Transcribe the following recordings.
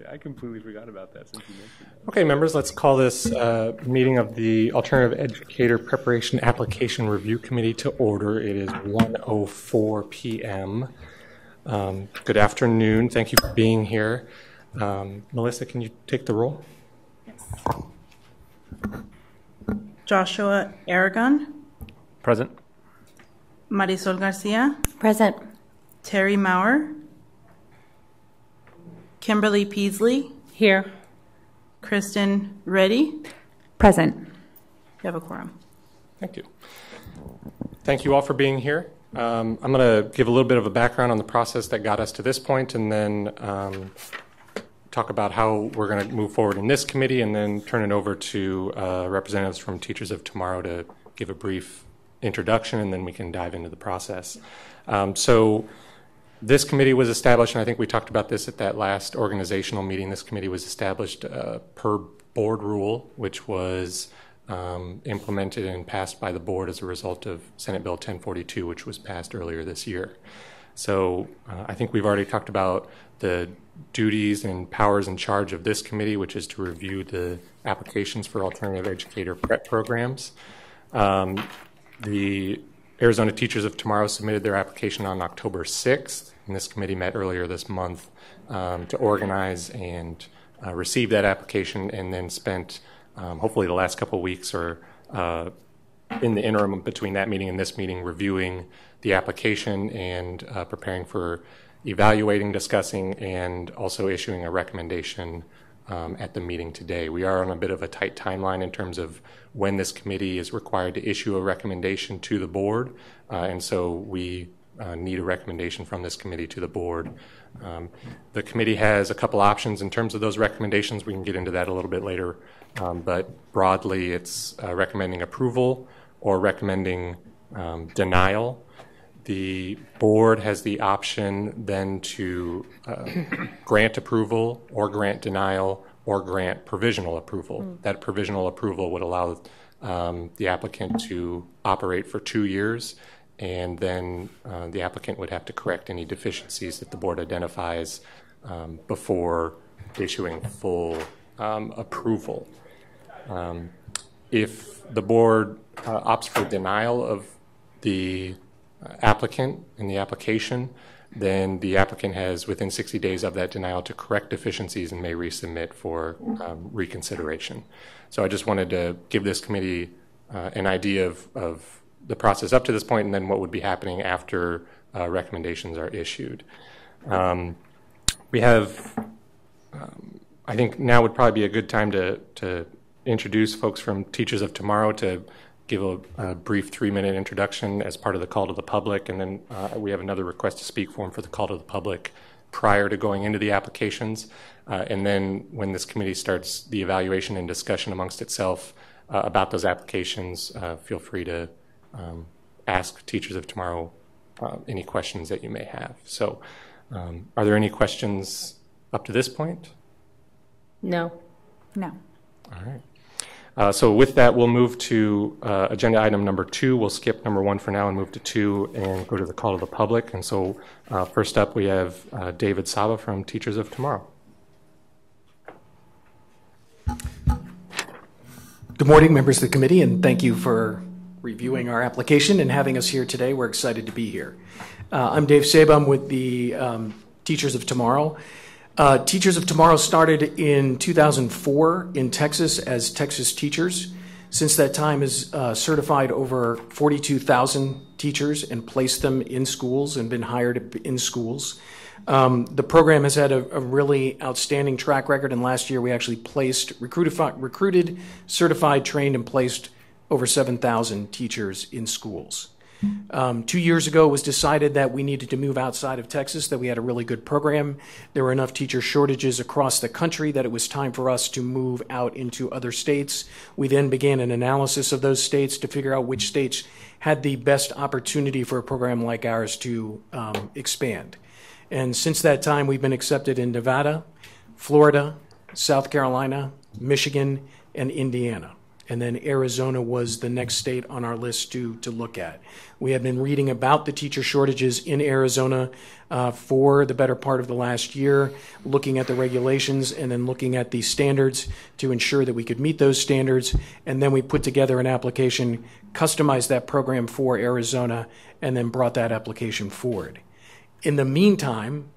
I completely forgot about that since you mentioned that. Okay, members, let's call this meeting of the Alternative Educator Preparation Application Review Committee to order. It is 1:04 p.m. Good afternoon. Thank you for being here. Melissa, can you take the roll? Yes. Joshua Aragon. Present. Marisol Garcia. Present. Terry Maurer. Kimberly Peasley. Here. Kristen Reddy. Present. You have a quorum. Thank you. Thank you all for being here. I'm going to give a little bit of a background on the process that got us to this point, and then talk about how we're going to move forward in this committee, and then turn it over to representatives from Teachers of Tomorrow to give a brief introduction, and then we can dive into the process. So this committee was established, and I think we talked about this at that last organizational meeting. This committee was established per board rule, which was implemented and passed by the board as a result of Senate Bill 1042, which was passed earlier this year. So I think we've already talked about the duties and powers in charge of this committee, which is to review the applications for alternative educator prep programs. The Arizona Teachers of Tomorrow submitted their application on October 6th, and this committee met earlier this month to organize and receive that application, and then spent hopefully the last couple of weeks or in the interim between that meeting and this meeting reviewing the application and preparing for evaluating, discussing, and also issuing a recommendation at the meeting today. We are on a bit of a tight timeline in terms of when this committee is required to issue a recommendation to the board, and so we need a recommendation from this committee to the board. The committee has a couple options in terms of those recommendations. We can get into that a little bit later, but broadly it's recommending approval or recommending denial. The board has the option then to grant approval or grant denial or grant provisional approval. That provisional approval would allow the applicant to operate for 2 years, and then the applicant would have to correct any deficiencies that the board identifies before issuing full approval. If the board opts for denial of the applicant in the application, then the applicant has within 60 days of that denial to correct deficiencies and may resubmit for reconsideration. So I just wanted to give this committee an idea of the process up to this point, and then what would be happening after recommendations are issued. We have, I think now would probably be a good time to introduce folks from Teachers of Tomorrow to give a brief 3-minute introduction as part of the call to the public, and then we have another request to speak form for the call to the public prior to going into the applications. And then when this committee starts the evaluation and discussion amongst itself about those applications, feel free to ask Teachers of Tomorrow any questions that you may have. So are there any questions up to this point? No. No. All right. So with that, we'll move to agenda item number 2. We'll skip number 1 for now and move to 2 and go to the call to the public. And so first up, we have David Saba from Teachers of Tomorrow. Good morning, members of the committee, and thank you for reviewing our application and having us here today. We're excited to be here. I'm Dave Saba. I'm with the Teachers of Tomorrow. Teachers of Tomorrow started in 2004 in Texas as Texas Teachers. Since that time has certified over 42,000 teachers and placed them in schools and been hired in schools. The program has had a really outstanding track record, and last year we actually recruited, certified, trained, and placed over 7,000 teachers in schools. 2 years ago, it was decided that we needed to move outside of Texas, that we had a really good program. There were enough teacher shortages across the country that it was time for us to move out into other states. We then began an analysis of those states to figure out which states had the best opportunity for a program like ours to expand. And since that time, we've been accepted in Nevada, Florida, South Carolina, Michigan, and Indiana. And then Arizona was the next state on our list to look at. We have been reading about the teacher shortages in Arizona for the better part of the last year, looking at the regulations and then looking at the standards to ensure that we could meet those standards. And then we put together an application, customized that program for Arizona, and then brought that application forward. In the meantime,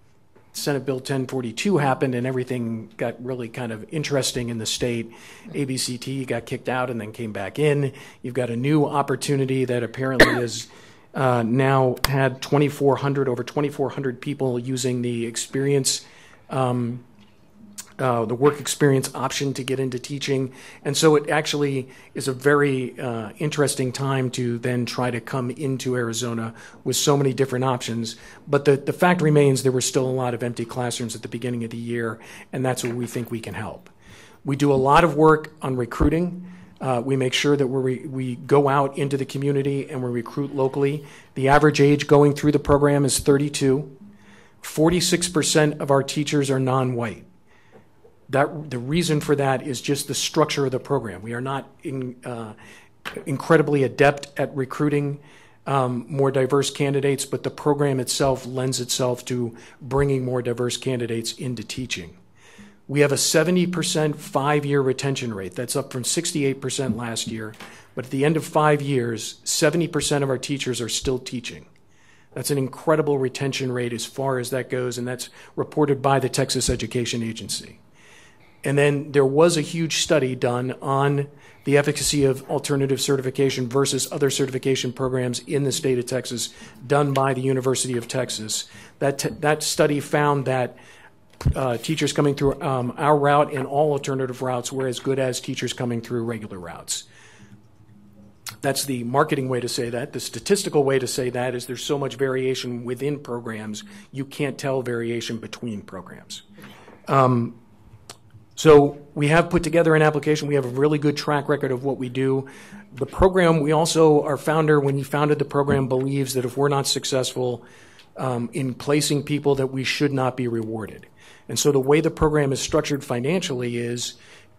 Senate Bill 1042 happened and everything got really kind of interesting in the state. ABCT got kicked out and then came back in. You've got a new opportunity that apparently has now had over 2,400 people using the experience, the work experience option to get into teaching. And so it actually is a very interesting time to then try to come into Arizona with so many different options. But the fact remains there were still a lot of empty classrooms at the beginning of the year, and that's where we think we can help. We do a lot of work on recruiting. We make sure that we go out into the community and we recruit locally. The average age going through the program is 32. 46% of our teachers are non-white. The reason for that is just the structure of the program. We are not incredibly adept at recruiting more diverse candidates, but the program itself lends itself to bringing more diverse candidates into teaching. We have a 70% 5-year retention rate. That's up from 68% last year. But at the end of 5 years, 70% of our teachers are still teaching. That's an incredible retention rate as far as that goes, and that's reported by the Texas Education Agency. And then there was a huge study done on the efficacy of alternative certification versus other certification programs in the state of Texas, done by the University of Texas. That study found that teachers coming through our route and all alternative routes were as good as teachers coming through regular routes. That's the marketing way to say that. The statistical way to say that is there's so much variation within programs, you can't tell variation between programs. So we have put together an application. We have a really good track record of what we do. The program, our founder, when he founded the program, believes that if we're not successful in placing people, that we should not be rewarded. And so the way the program is structured financially is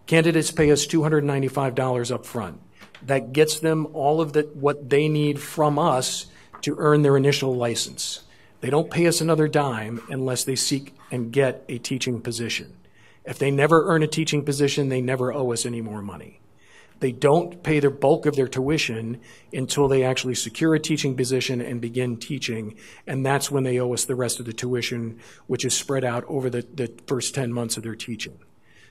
candidates pay us $295 up front. That gets them all of what they need from us to earn their initial license. They don't pay us another dime unless they seek and get a teaching position. If they never earn a teaching position, they never owe us any more money. They don't pay the bulk of their tuition until they actually secure a teaching position and begin teaching, and that's when they owe us the rest of the tuition, which is spread out over the first 10 months of their teaching.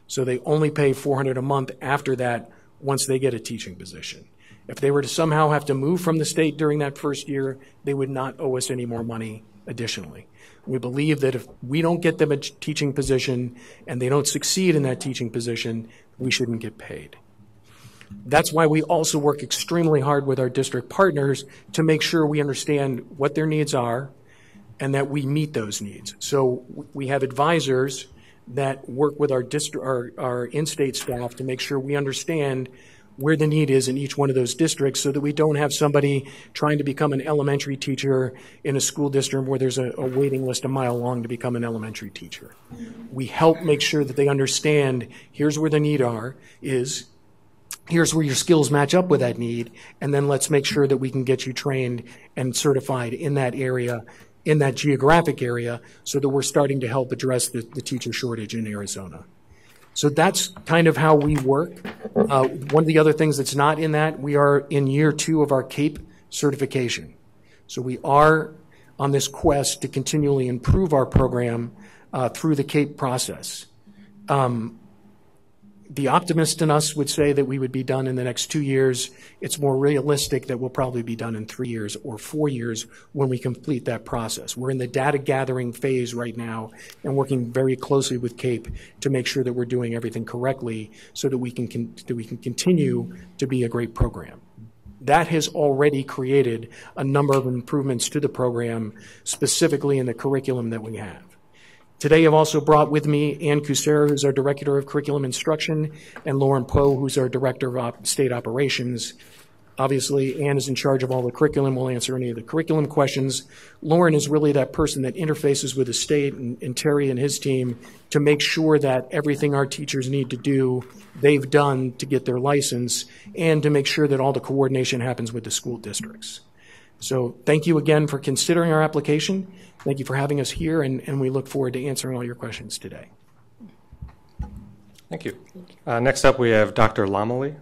So they only pay $400 a month after that once they get a teaching position. If they were to somehow have to move from the state during that first year, they would not owe us any more money additionally. We believe that if we don't get them a teaching position and they don't succeed in that teaching position, we shouldn't get paid. That's why we also work extremely hard with our district partners to make sure we understand what their needs are and that we meet those needs. So we have advisors that work with our in-state staff to make sure we understand where the need is in each one of those districts so that we don't have somebody trying to become an elementary teacher in a school district where there's a waiting list a mile long to become an elementary teacher. We help make sure that they understand here's where the need is, here's where your skills match up with that need, and then let's make sure that we can get you trained and certified in that area, in that geographic area, so that we're starting to help address the teacher shortage in Arizona. So that's kind of how we work. One of the other things that's not in that, we are in year 2 of our CAPE certification. So we are on this quest to continually improve our program through the CAPE process. The optimist in us would say that we would be done in the next 2 years. It's more realistic that we'll probably be done in 3 years or 4 years when we complete that process. We're in the data gathering phase right now and working very closely with CAPE to make sure that we're doing everything correctly so that we can continue to be a great program. That has already created a number of improvements to the program, specifically in the curriculum that we have. Today I've also brought with me Ann Kucera, who's our Director of Curriculum Instruction, and Lauren Poe, who's our Director of State Operations. Obviously, Ann is in charge of all the curriculum, will answer any of the curriculum questions. Lauren is really that person that interfaces with the state, and Terry and his team to make sure that everything our teachers need to do, they've done to get their license, and to make sure that all the coordination happens with the school districts. So thank you again for considering our application. Thank you for having us here, and we look forward to answering all your questions today. Thank you. Next up, we have Dr. Lomeli.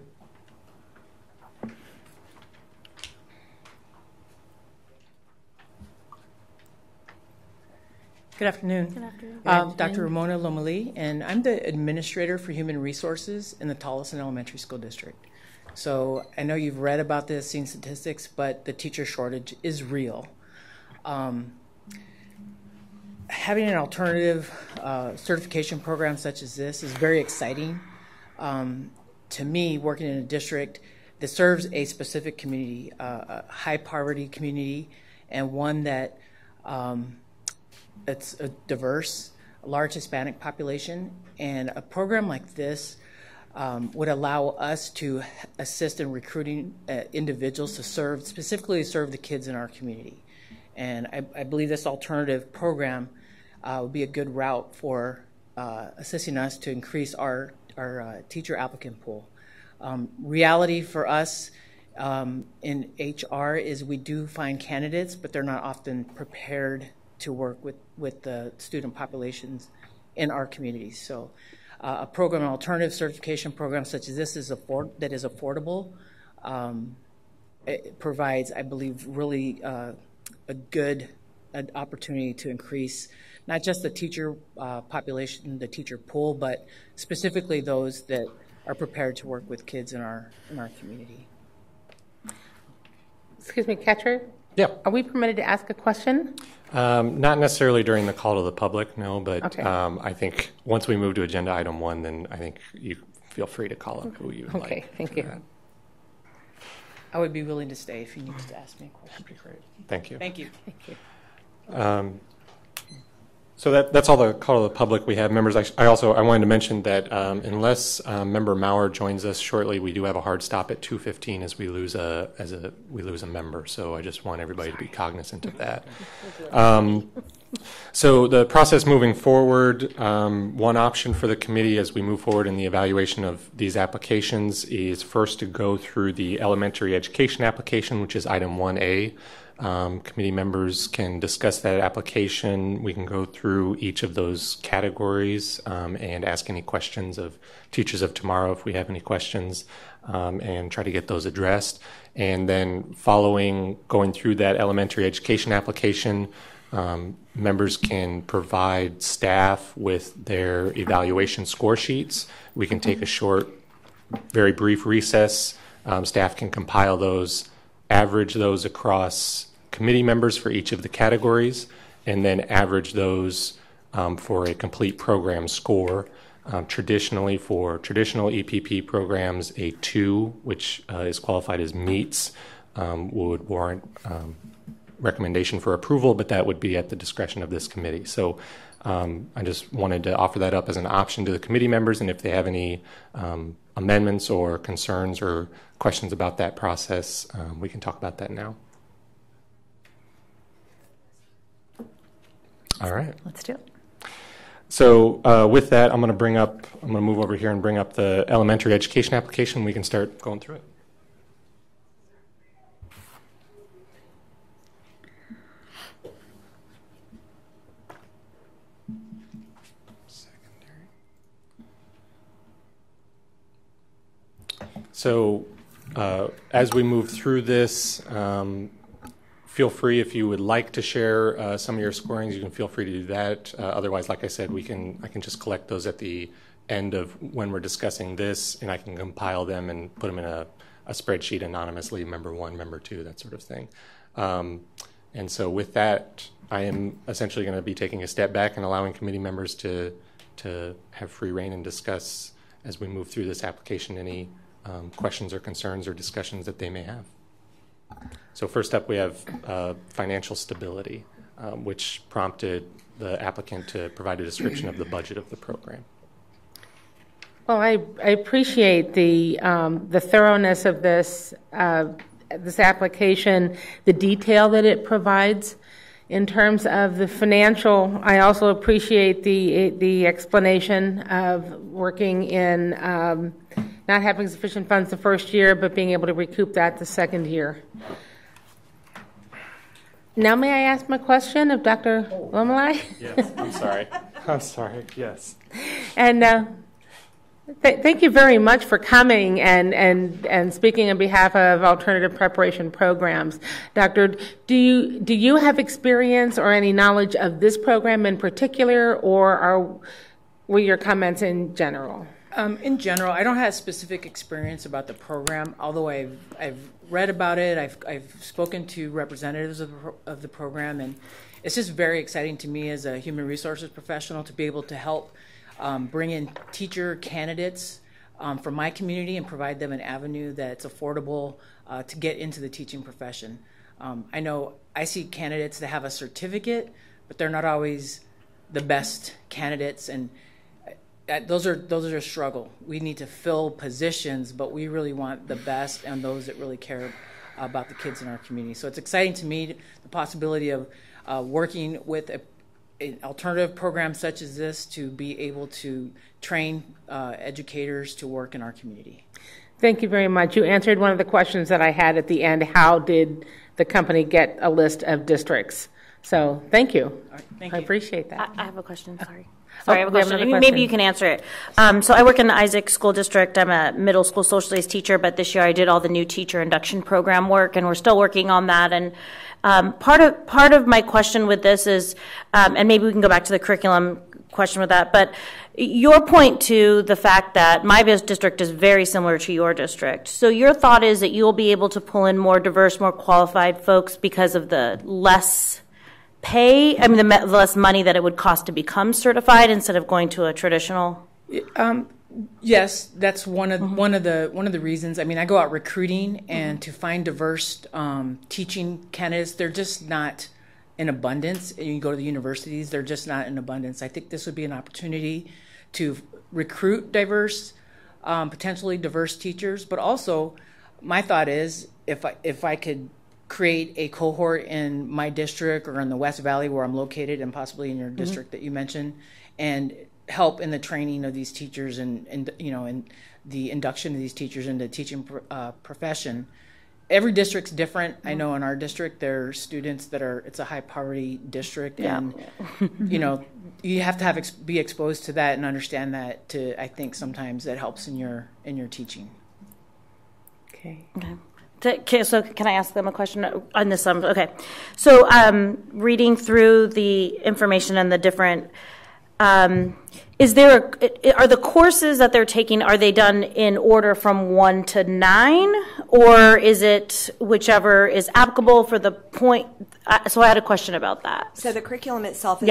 Good afternoon. Good afternoon. Dr. Ramona Lomeli, and I'm the Administrator for Human Resources in the Tolleson Elementary School District. So I know you've read about this, seen statistics, but the teacher shortage is real. Having an alternative certification program such as this is very exciting. To me, working in a district that serves a specific community, a high poverty community, and one that it's a diverse, large Hispanic population, and a program like this would allow us to assist in recruiting individuals to specifically serve the kids in our community. And I believe this alternative program would be a good route for assisting us to increase our teacher applicant pool. Reality for us in HR is we do find candidates, but they're not often prepared to work with the student populations in our communities. So a program, an alternative certification program such as this that is affordable, it provides, I believe, really a good opportunity to increase not just the teacher population, the teacher pool, but specifically those that are prepared to work with kids in our community. Excuse me, Catcher? Yeah. Are we permitted to ask a question? Not necessarily during the call to the public, no, but Okay. I think once we move to agenda item 1, then I think you feel free to call up who you would like. Okay, thank you. That. I would be willing to stay if you needed to ask me a question. That'd be great. Thank you. Thank you. Thank you. So that's all the call to the public we have. Members, I wanted to mention that unless Member Maurer joins us shortly, we do have a hard stop at 2:15 as we lose a member. So I just want everybody to be cognizant of that. So the process moving forward, one option for the committee as we move forward in the evaluation of these applications is first to go through the elementary education application, which is item 1A. Committee members can discuss that application. We can go through each of those categories and ask any questions of Teachers of Tomorrow if we have any questions, and try to get those addressed. And then following going through that elementary education application, members can provide staff with their evaluation score sheets. We can take a short, very brief recess. Staff can compile those, average those across committee members for each of the categories, and then average those for a complete program score. Traditionally, for traditional EPP programs, a 2, which is qualified as meets, would warrant recommendation for approval, but that would be at the discretion of this committee. So I just wanted to offer that up as an option to the committee members, and if they have any amendments or concerns or questions about that process, we can talk about that now. All right. Let's do it. So with that, I'm going to move over here and bring up the elementary education application. We can start going through it. So as we move through this, feel free if you would like to share some of your scorings, you can feel free to do that. Otherwise, like I said, I can just collect those at the end of when we're discussing this, and I can compile them and put them in a spreadsheet anonymously, member 1, member 2, that sort of thing. And so with that, I am essentially going to be taking a step back and allowing committee members to have free reign and discuss as we move through this application any questions or concerns or discussions that they may have. So first up, we have financial stability, which prompted the applicant to provide a description of the budget of the program. Well, I appreciate the thoroughness of this this application, the detail that it provides in terms of the financial. I also appreciate the explanation of working in not having sufficient funds the first year, but being able to recoup that the second year. Now, may I ask my question of Dr. Lomelai? Yes, I'm sorry. I'm sorry, yes. And thank you very much for coming and speaking on behalf of Alternative Preparation Programs. Doctor, do you have experience or any knowledge of this program in particular, or were your comments in general? In general, I don't have specific experience about the program, although I've read about it. I've spoken to representatives of the program, and it's just very exciting to me as a human resources professional to be able to help bring in teacher candidates from my community and provide them an avenue that's affordable to get into the teaching profession. I know I see candidates that have a certificate, but they're not always the best candidates, and those are a struggle. We need to fill positions, but we really want the best and those that really care about the kids in our community. So it's exciting to me, the possibility of working with an alternative program such as this to be able to train educators to work in our community. Thank you very much. You answered one of the questions that I had at the end. How did the company get a list of districts? So thank you. All right, thank you. I appreciate that. I have a question, sorry. Oh, Sorry, I have a we have question. another Maybe question. you can answer it. So I work in the Isaac School District. I'm a middle school social studies teacher, but this year I did all the new teacher induction program work, and we're still working on that. And part of my question with this is, and maybe we can go back to the curriculum question with that, but your point to the fact that my district is very similar to your district. So your thought is that you'll be able to pull in more diverse, more qualified folks because of the less pay, I mean, the less money that it would cost to become certified instead of going to a traditional? Yes, that's one of the reasons. I mean, I go out recruiting, and to find diverse teaching candidates, they're just not in abundance. And you go to the universities, they're just not in abundance. I think this would be an opportunity to recruit diverse, potentially diverse teachers. But also, my thought is, if I could create a cohort in my district or in the West Valley where I'm located, and possibly in your district that you mentioned, and help in the training of these teachers and the induction of these teachers into the teaching profession. Every district's different. I know in our district there are students that it's a high poverty district, and you have to be exposed to that and understand that. I think sometimes that helps in your teaching. Okay. Okay, so can I ask them a question on this? Okay, so reading through the information and the different, are the courses that they're taking, are they done in order from 1 to 9, or is it whichever is applicable for the point? So I had a question about that. So the curriculum itself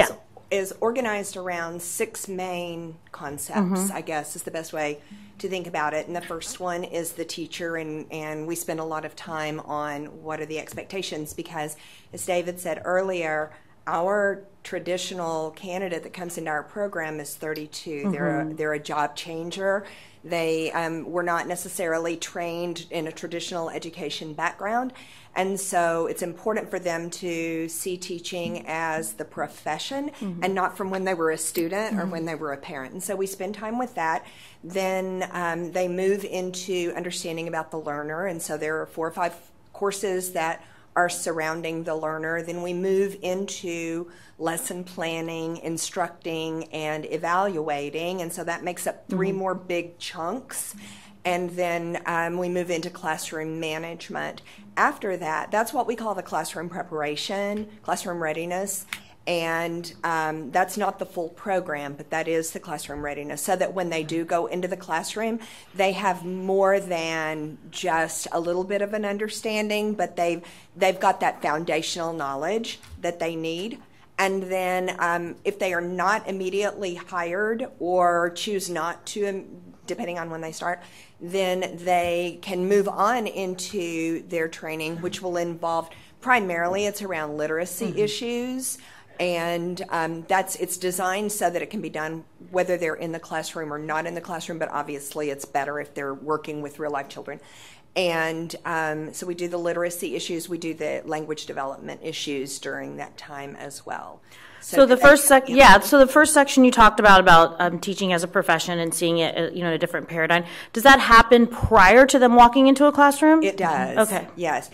is organized around 6 main concepts, I guess is the best way to think about it. And the first one is the teacher, and we spend a lot of time on what are the expectations, because as David said earlier, our traditional candidate that comes into our program is 32. They're a job changer. They were not necessarily trained in a traditional education background, and so it's important for them to see teaching as the profession and not from when they were a student or when they were a parent. And so we spend time with that. Then they move into understanding about the learner, and so there are 4 or 5 courses that are surrounding the learner. Then we move into lesson planning, instructing, and evaluating, and so that makes up 3 more big chunks. And then we move into classroom management. After that, that's what we call the classroom preparation, classroom readiness. And that's not the full program, but that is the classroom readiness, so that when they do go into the classroom, they have more than just a little bit of an understanding, but they've got that foundational knowledge that they need. And then if they are not immediately hired or choose not to, depending on when they start, then they can move on into their training, which will involve primarily it's around literacy issues. And it's designed so that it can be done whether they're in the classroom or not in the classroom, but obviously it's better if they're working with real life children. And so we do the literacy issues, we do the language development issues during that time as well. So the first so the first section you talked about teaching as a profession and seeing it, in a different paradigm. Does that happen prior to them walking into a classroom? It does. Okay. Yes.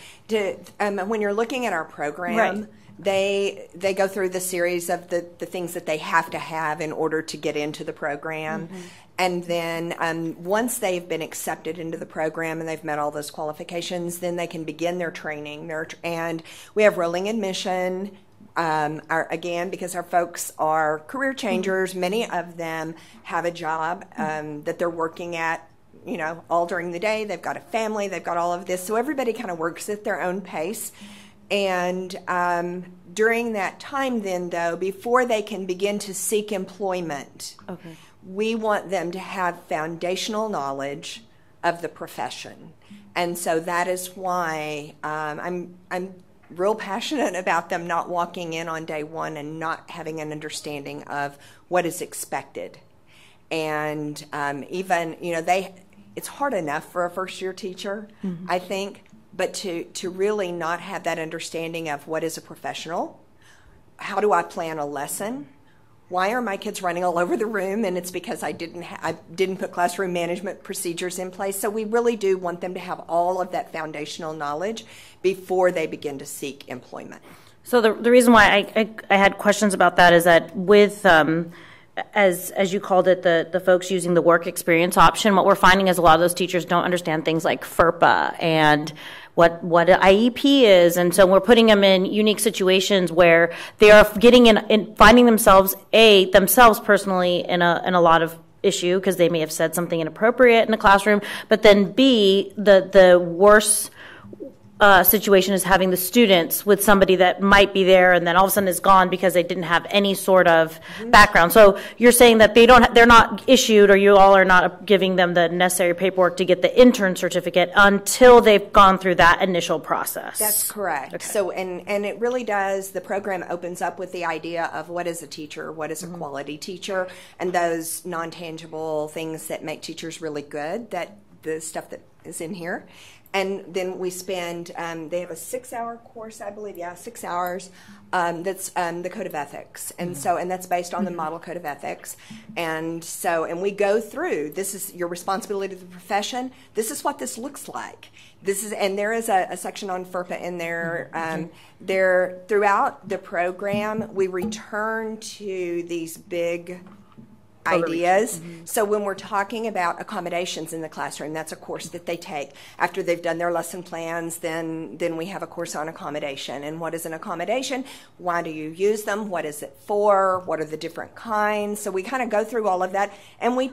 When you're looking at our program, right. They go through the series of the things that they have to have in order to get into the program. Mm-hmm. And then once they've been accepted into the program and they've met all those qualifications, then they can begin their training. And we have rolling admission. Again, because our folks are career changers, many of them have a job that they're working at, all during the day. They've got a family, they've got all of this. So everybody kind of works at their own pace. And during that time then, though, before they can begin to seek employment, we want them to have foundational knowledge of the profession. And so that is why I'm real passionate about them not walking in on day one and not having an understanding of what is expected. And even, it's hard enough for a first-year teacher, mm-hmm. I think, but to really not have that understanding of what is a professional, how do I plan a lesson, why are my kids running all over the room, and it's because I didn't put classroom management procedures in place. So we really do want them to have all of that foundational knowledge before they begin to seek employment. So the reason why I had questions about that is that with as you called it, the folks using the work experience option, what we're finding is a lot of those teachers don't understand things like FERPA and what an IEP is, and so we're putting them in unique situations where they are getting in finding themselves personally in a lot of issue because they may have said something inappropriate in the classroom, but then B, the worse situation is having the students with somebody that might be there and then all of a sudden is gone because they didn't have any sort of background. So you're saying that they're not issued, or you all are not giving them the necessary paperwork to get the intern certificate until they've gone through that initial process. That's correct. Okay. So and it really does, the program opens up with the idea of what is a teacher, what is a mm-hmm. quality teacher, and those non-tangible things that make teachers really good, that the stuff that is in here. And then we spend, they have a 6-hour course, I believe, 6 hours, that's the Code of Ethics. And so, and that's based on the Model Code of Ethics. And so, and we go through, this is your responsibility to the profession, this is what this looks like. And there is a section on FERPA in there. There, throughout the program, we return to these big ideas. Mm-hmm. So when we're talking about accommodations in the classroom, that's a course that they take. After they've done their lesson plans, then we have a course on accommodation. And what is an accommodation? Why do you use them? What is it for? What are the different kinds? So we kind of go through all of that, and we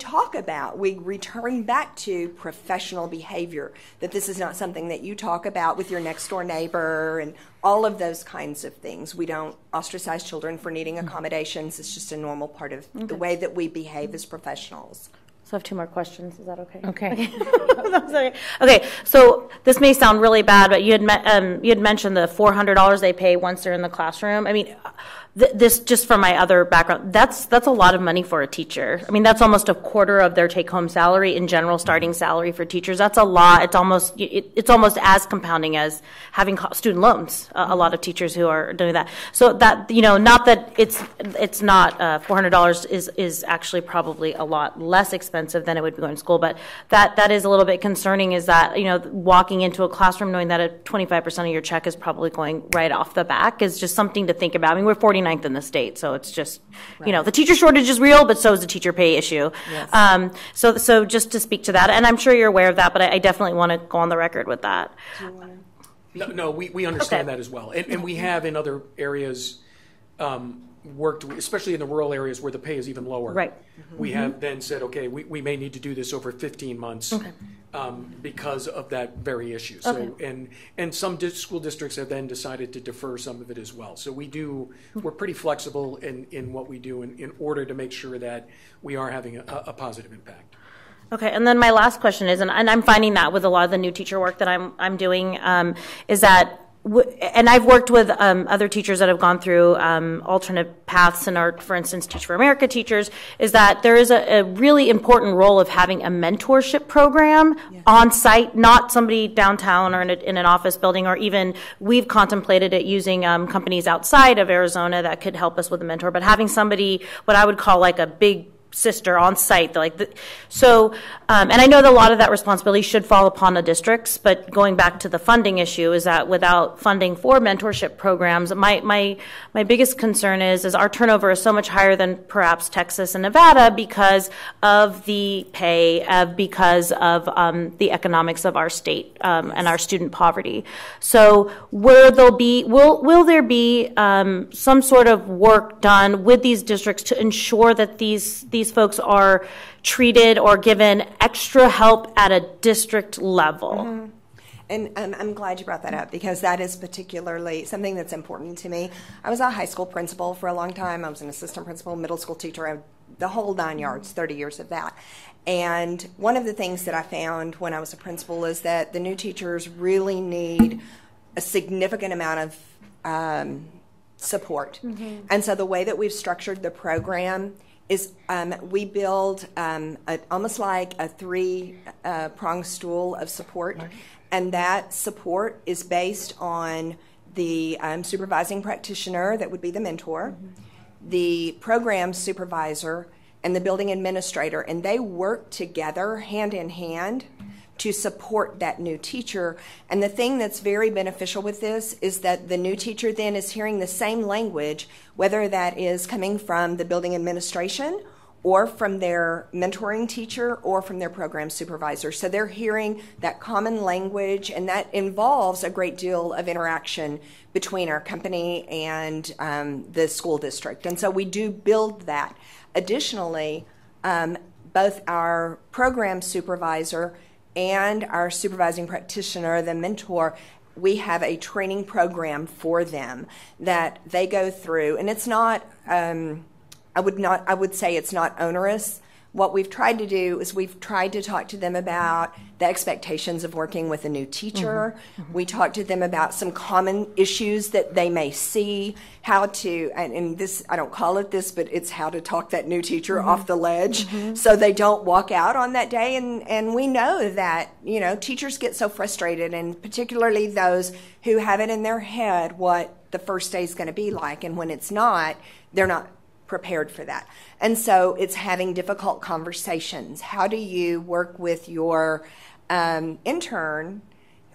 return back to professional behavior, that this is not something that you talk about with your next door neighbor and all of those kinds of things. We don't ostracize children for needing accommodations. It's just a normal part of the way that we behave as professionals. So I have 2 more questions. Is that okay? Okay. Okay. So this may sound really bad, but you had mentioned the $400 they pay once they're in the classroom. I mean, this, just from my other background, that's a lot of money for a teacher. I mean, that's almost a quarter of their take-home salary in general, starting salary for teachers. That's a lot. It's almost as compounding as having student loans. A lot of teachers who are doing that. So that, not that it's not $400 is actually probably a lot less expensive than it would be going to school, but that is a little bit concerning. Is that walking into a classroom knowing that 25% of your check is probably going right off the back is just something to think about. I mean, we're 49th in the state, so it's just the teacher shortage is real, but so is the teacher pay issue. Yes. So just to speak to that, and I'm sure you're aware of that, but I definitely want to go on the record with that. Do you want to? No, we understand that as well, and we have in other areas worked, especially in the rural areas where the pay is even lower. Right. Mm-hmm. We have then said, okay, we may need to do this over 15 months. Okay. Because of that very issue. So, and some school districts have then decided to defer some of it as well. So we're pretty flexible in what we do in order to make sure that we are having a positive impact. Okay, and then my last question is, and I'm finding that with a lot of the new teacher work that I'm doing, is that and I've worked with other teachers that have gone through alternate paths and are, for instance, Teach for America teachers, is that there is a really important role of having a mentorship program on site, not somebody downtown or in an office building, or even we've contemplated it using companies outside of Arizona that could help us with a mentor, but having somebody, what I would call like a big sister on site, and I know that a lot of that responsibility should fall upon the districts, but going back to the funding issue is that without funding for mentorship programs, my biggest concern is our turnover is so much higher than perhaps Texas and Nevada because of the pay, because of the economics of our state and our student poverty. So will there be some sort of work done with these districts to ensure that these folks are treated or given extra help at a district level? Mm-hmm. And I'm glad you brought that up, because that is particularly something that's important to me. I was a high school principal for a long time. I was an assistant principal, middle school teacher, the whole 9 yards, 30 years of that. And one of the things that I found when I was a principal is that the new teachers really need a significant amount of support. Mm-hmm. And so the way that we've structured the program is we build almost like a three-pronged stool of support, right. And that support is based on the supervising practitioner, that would be the mentor, mm-hmm. the program supervisor, and the building administrator, and they work together hand in hand to support that new teacher. And the thing that's very beneficial with this is that the new teacher then is hearing the same language, whether that is coming from the building administration or from their mentoring teacher or from their program supervisor. So they're hearing that common language, and that involves a great deal of interaction between our company and the school district. And so we do build that. Additionally, both our program supervisor and our supervising practitioner, the mentor, we have a training program for them that they go through, and it's not, I would say it's not onerous. What we've tried to do is we've tried to talk to them about the expectations of working with a new teacher. Mm-hmm. Mm-hmm. We talk to them about some common issues that they may see, how to, and this, I don't call it this, but it's how to talk that new teacher mm-hmm. off the ledge mm-hmm. so they don't walk out on that day. And we know that, teachers get so frustrated, and particularly those who have it in their head what the first day is going to be like. And when it's not, they're not prepared for that. And so it's having difficult conversations. How do you work with your intern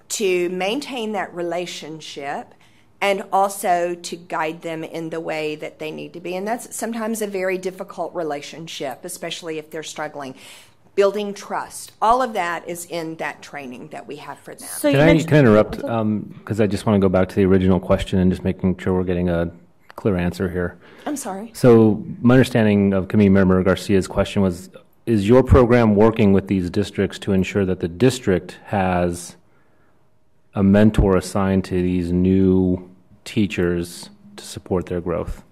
to maintain that relationship and also to guide them in the way that they need to be? And that's sometimes a very difficult relationship, especially if they're struggling. Building trust. All of that is in that training that we have for them. So can I interrupt? Because I just want to go back to the original question and just making sure we're getting a clear answer here. I'm sorry. So my understanding of Committee Member Garcia's question was, is your program working with these districts to ensure that the district has a mentor assigned to these new teachers to support their growth?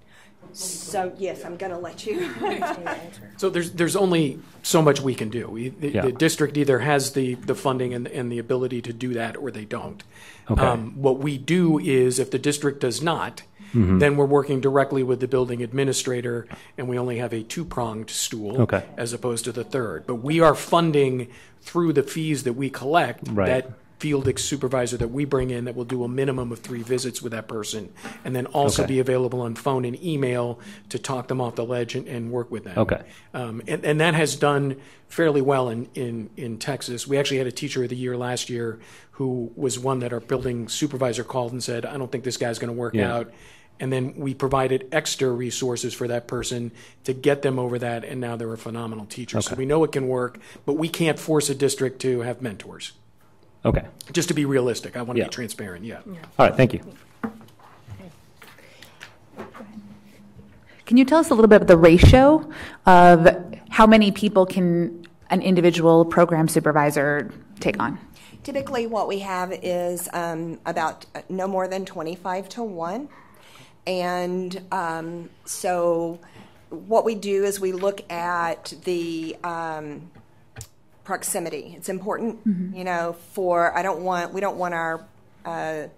So, yes, I'm going to let you. So there's only so much we can do. The district either has the funding and the ability to do that, or they don't. Okay. What we do is, if the district does not, mm-hmm. then we're working directly with the building administrator, and we only have a two-pronged stool as opposed to the third. But we are funding through the fees that we collect that field supervisor that we bring in, that will do a minimum of 3 visits with that person, and then also be available on phone and email to talk them off the ledge and work with them. Okay. And that has done fairly well in Texas. We actually had a teacher of the year last year who was one that our building supervisor called and said, I don't think this guy's going to work out. And then we provided extra resources for that person to get them over that, and now they're a phenomenal teacher. So we know it can work, but we can't force a district to have mentors. Okay. Just to be realistic, I want to be transparent, All right, thank you. Can you tell us a little bit about the ratio of how many people can an individual program supervisor take on? Typically what we have is about no more than 25-1. And so what we do is we look at the proximity. It's important, mm-hmm. We don't want our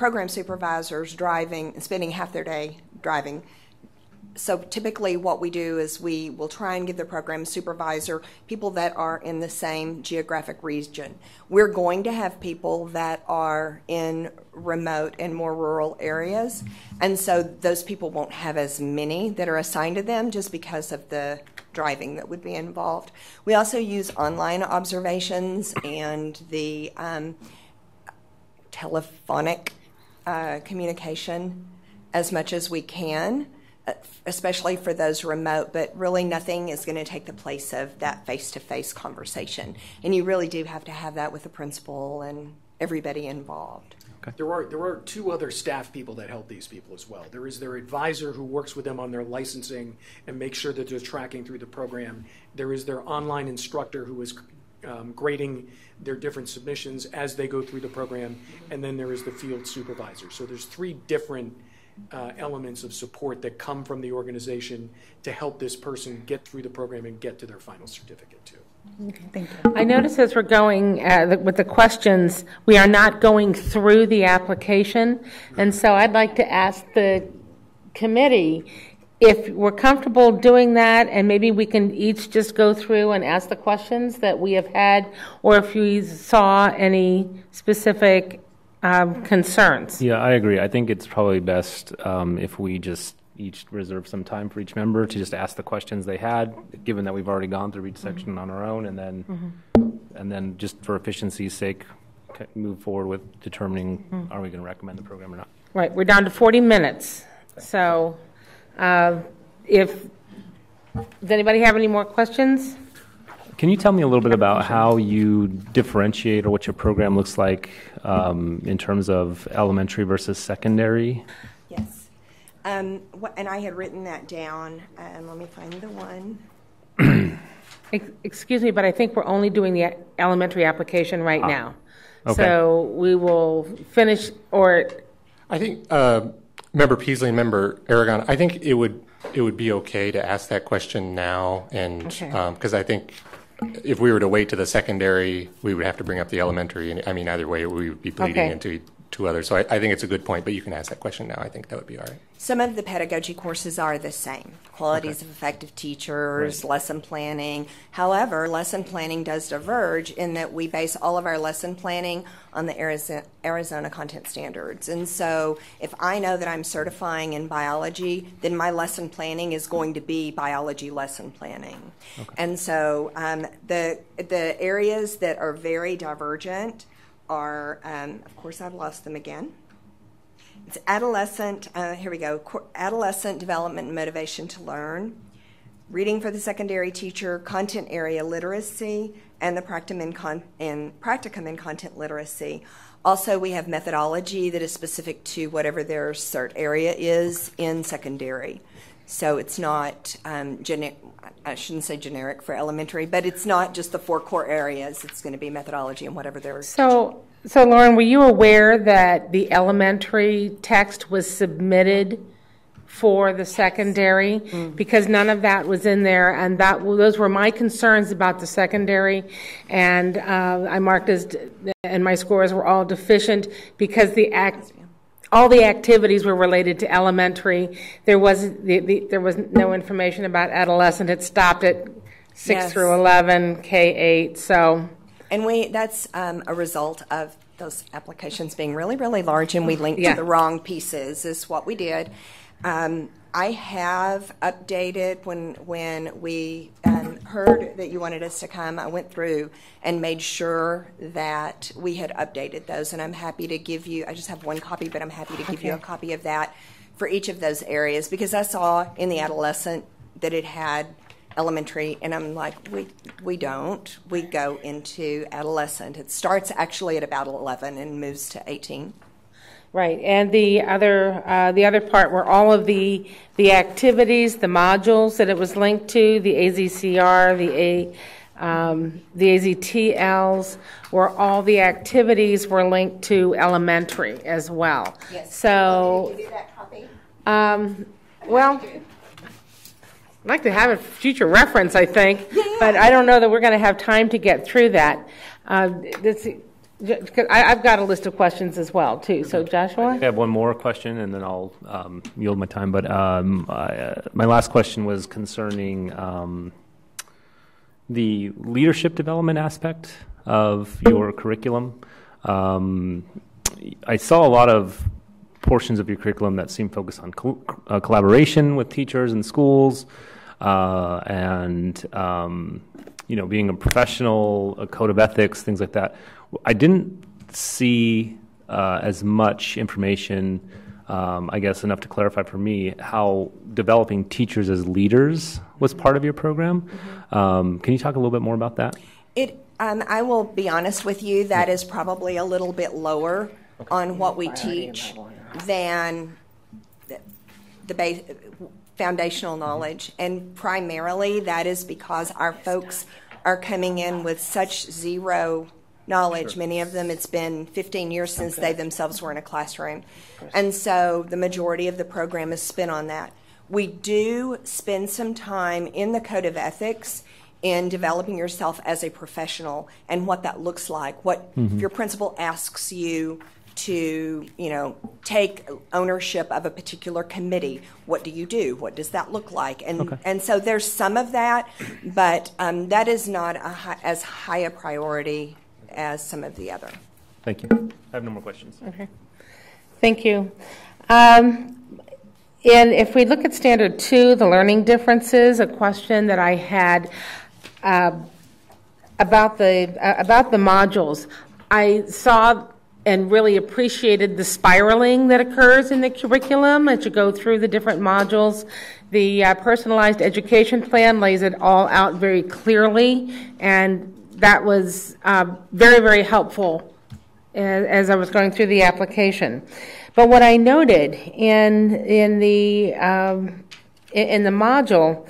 program supervisors driving and spending half their day driving. So typically what we do is we will try and give the program supervisor people that are in the same geographic region. We're going to have people that are in remote and more rural areas, and so those people won't have as many that are assigned to them just because of the driving that would be involved. We also use online observations and the telephonic communication as much as we can, especially for those remote, but really nothing is going to take the place of that face-to-face conversation. And you really do have to have that with the principal and everybody involved. Okay. There are two other staff people that help these people as well. There is their advisor who works with them on their licensing and makes sure that they're tracking through the program. There is their online instructor who is grading their different submissions as they go through the program, and then there is the field supervisor. So there's three different elements of support that come from the organization to help this person get through the program and get to their final certificate too. Okay, thank you. I notice as we're going with the questions, we are not going through the application, and so I'd like to ask the committee if we're comfortable doing that, and maybe we can each just go through and ask the questions that we have had, or if we saw any specific concerns. Yeah, I agree. I think it's probably best if we just each reserve some time for each member to just ask the questions they had, given that we've already gone through each section on our own, and then just for efficiency's sake, move forward with determining are we going to recommend the program or not. Right, we're down to 40 minutes. So does anybody have any more questions? Can you tell me a little bit about how you differentiate or what your program looks like in terms of elementary versus secondary? Yes. And I had written that down. Let me find the one. Excuse me, but I think we're only doing the elementary application right now. Okay. So we will finish, or I think Member Peasley and Member Aragon, I think it would be okay to ask that question now, and because I think if we were to wait to the secondary, we would have to bring up the elementary, and I mean either way we would be bleeding into two others. So I think it's a good point, but you can ask that question now. I think that would be all right. Some of the pedagogy courses are the same. Qualities of effective teachers, lesson planning. However, lesson planning does diverge in that we base all of our lesson planning on the Arizona content standards. And so if I know that I'm certifying in biology, then my lesson planning is going to be biology lesson planning. Okay. And so the areas that are very divergent are, of course, I've lost them again. It's adolescent, here we go, adolescent development and motivation to learn, reading for the secondary teacher, content area literacy, and the practicum in content literacy. Also, we have methodology that is specific to whatever their cert area is in secondary. So it's not I shouldn't say generic for elementary, but it's not just the 4 core areas. It's going to be methodology and whatever they're So Lauren, were you aware that the elementary text was submitted for the secondary? Because none of that was in there, and those were my concerns about the secondary, and I marked and my scores were all deficient because all the activities were related to elementary. There was no information about adolescent. It stopped at 6 through 11, K-8. So, and that's a result of those applications being really, really large, and we linked to the wrong pieces. Is what we did. I have updated when we heard that you wanted us to come. I went through and made sure that we had updated those, and I'm happy to give you. I just have one copy, but I'm happy to give you a copy of that for each of those areas, because I saw in the adolescent that it had elementary, and I'm like, we don't. We go into adolescent. It starts actually at about 11 and moves to 18. Right, and the other part were all of the activities, the modules that it was linked to, the AZCR, the AZTLs, where all the activities were linked to elementary as well. Yes. So, did you do that copy? Well, I'd like to have a future reference, I think, but I don't know that we're going to have time to get through that. I've got a list of questions as well, too. So, Joshua? I have one more question, and then I'll yield my time. But my last question was concerning the leadership development aspect of your curriculum. I saw a lot of portions of your curriculum that seem focused on collaboration with teachers and schools, and being a professional, a code of ethics, things like that. I didn't see as much information, I guess enough to clarify for me, how developing teachers as leaders was part of your program. Can you talk a little bit more about that? I will be honest with you, that is probably a little bit lower on what we teach than the foundational knowledge. And primarily that is because our folks are coming in with such zero knowledge. Many of them, it's been 15 years since they themselves were in a classroom. And so the majority of the program is spent on that. We do spend some time in the Code of Ethics in developing yourself as a professional and what that looks like. What if your principal asks you to, take ownership of a particular committee, what do you do? What does that look like? And so there's some of that, but that is not as high a priority as some of the other. Thank you. I have no more questions. Okay. Thank you. And if we look at Standard 2, the learning differences, a question that I had about the modules, I saw and really appreciated the spiraling that occurs in the curriculum as you go through the different modules. The personalized education plan lays it all out very clearly, and that was very, very helpful as I was going through the application. But what I noted in the module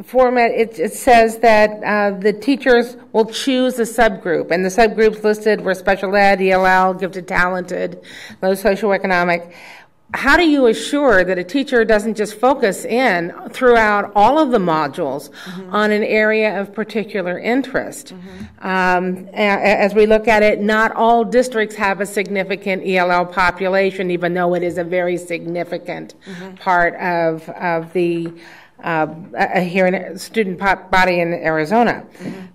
format, it says that the teachers will choose a subgroup, and the subgroups listed were special ed, ELL, gifted, talented, low socioeconomic. How do you assure that a teacher doesn't just focus in throughout all of the modules on an area of particular interest? As we look at it, not all districts have a significant ELL population, even though it is a very significant part of the here in student body in Arizona.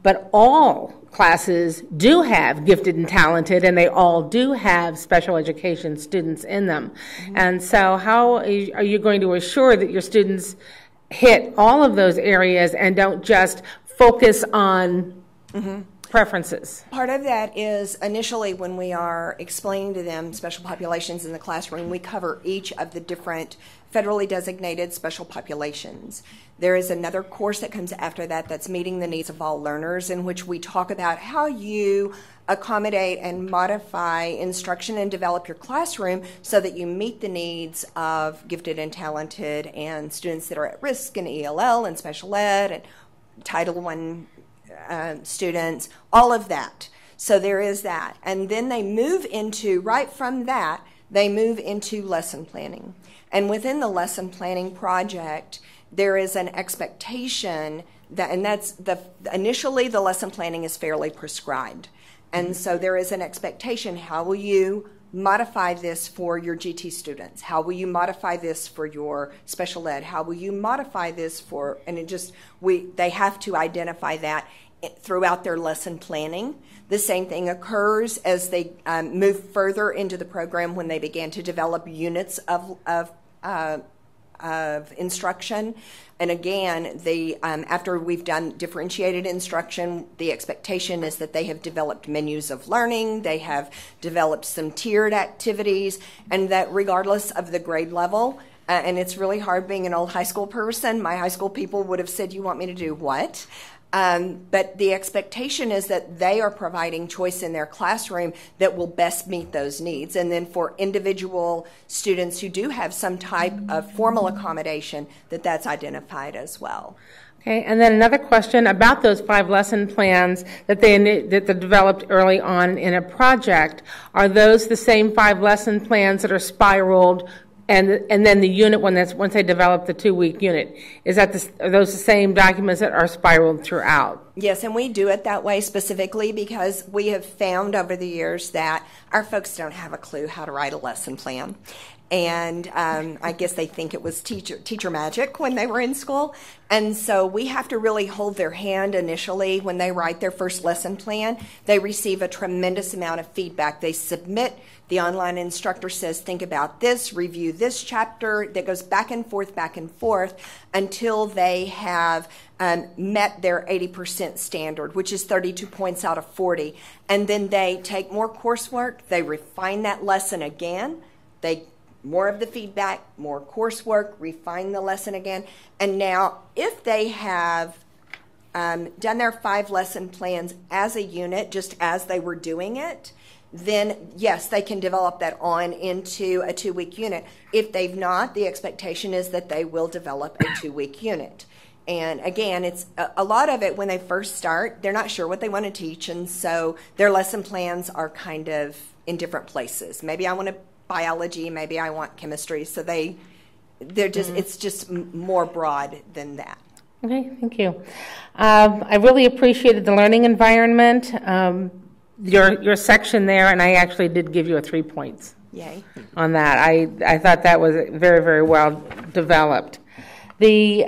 But all classes do have gifted and talented, and they all do have special education students in them. And so how are you going to assure that your students hit all of those areas and don't just focus on preferences? Part of that is initially when we are explaining to them special populations in the classroom, we cover each of the different federally designated special populations. There is another course that comes after that that's meeting the needs of all learners, in which we talk about how you accommodate and modify instruction and develop your classroom so that you meet the needs of gifted and talented and students that are at risk in ELL and special ed and Title I students, all of that. So there is that. And then they move into, right from that, they move into lesson planning. And within the lesson planning project, there is an expectation that, and that's initially the lesson planning is fairly prescribed. And so there is an expectation, how will you modify this for your GT students? How will you modify this for your special ed? How will you modify this for, and they have to identify that throughout their lesson planning. The same thing occurs as they move further into the program when they began to develop units of instruction. And again, after we've done differentiated instruction, the expectation is that they have developed menus of learning, they have developed some tiered activities, and that regardless of the grade level, and it's really hard being an old high school person, my high school people would have said, you want me to do what? But the expectation is that they are providing choice in their classroom that will best meet those needs. And then for individual students who do have some type of formal accommodation, that's identified as well. Okay, and then another question about those 5 lesson plans that they developed early on in a project. Are those the same 5 lesson plans that are spiraled And then the unit, once they develop the 2-week unit, are those the same documents that are spiraled throughout? Yes, and we do it that way specifically because we have found over the years that our folks don't have a clue how to write a lesson plan. And I guess they think it was teacher magic when they were in school. And so we have to really hold their hand initially when they write their first lesson plan. They receive a tremendous amount of feedback. They submit. The online instructor says, think about this, review this chapter. That goes back and forth until they have met their 80% standard, which is 32 points out of 40. And then they take more coursework. They refine that lesson again. More of the feedback, more coursework, refine the lesson again. And now, if they have done their 5 lesson plans as a unit, just as they were doing it, then yes, they can develop that on into a 2-week unit. If they've not, the expectation is that they will develop a 2-week unit. And again, it's a lot of it when they first start, they're not sure what they want to teach, and so their lesson plans are kind of in different places. Maybe I want biology, maybe I want chemistry, so they're just it's just more broad than that. Okay, thank you. I really appreciated the learning environment, your section there, and I actually did give you a 3 points. Yay. On that. I thought that was very, very well developed. The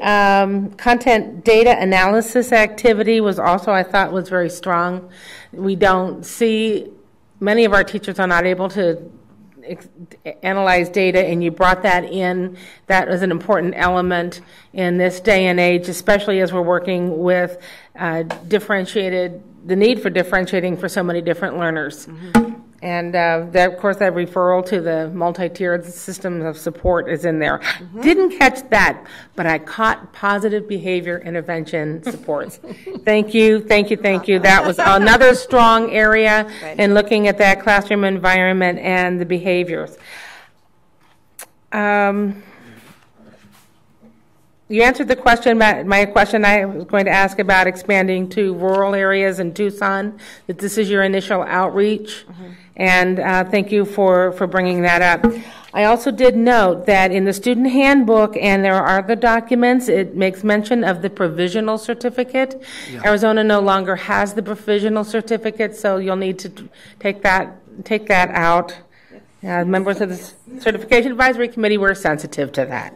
content data analysis activity was also, I thought, was very strong. We don't see, many of our teachers are not able to analyze data, and you brought that in. That was an important element in this day and age, especially as we're working with the need for differentiating for so many different learners. Mm-hmm. And that, of course, that referral to the multi-tiered systems of support is in there. Mm-hmm. Didn't catch that, but I caught positive behavior intervention supports. Thank you. That was another strong area in looking at that classroom environment and the behaviors. You answered the question, my question I was going to ask about expanding to rural areas in Tucson, that this is your initial outreach. Mm-hmm. And thank you for bringing that up. I also did note that in the student handbook, and there are other documents, it makes mention of the provisional certificate. Yeah. Arizona no longer has the provisional certificate, so you'll need to take that out. Members of the Certification Advisory Committee were sensitive to that.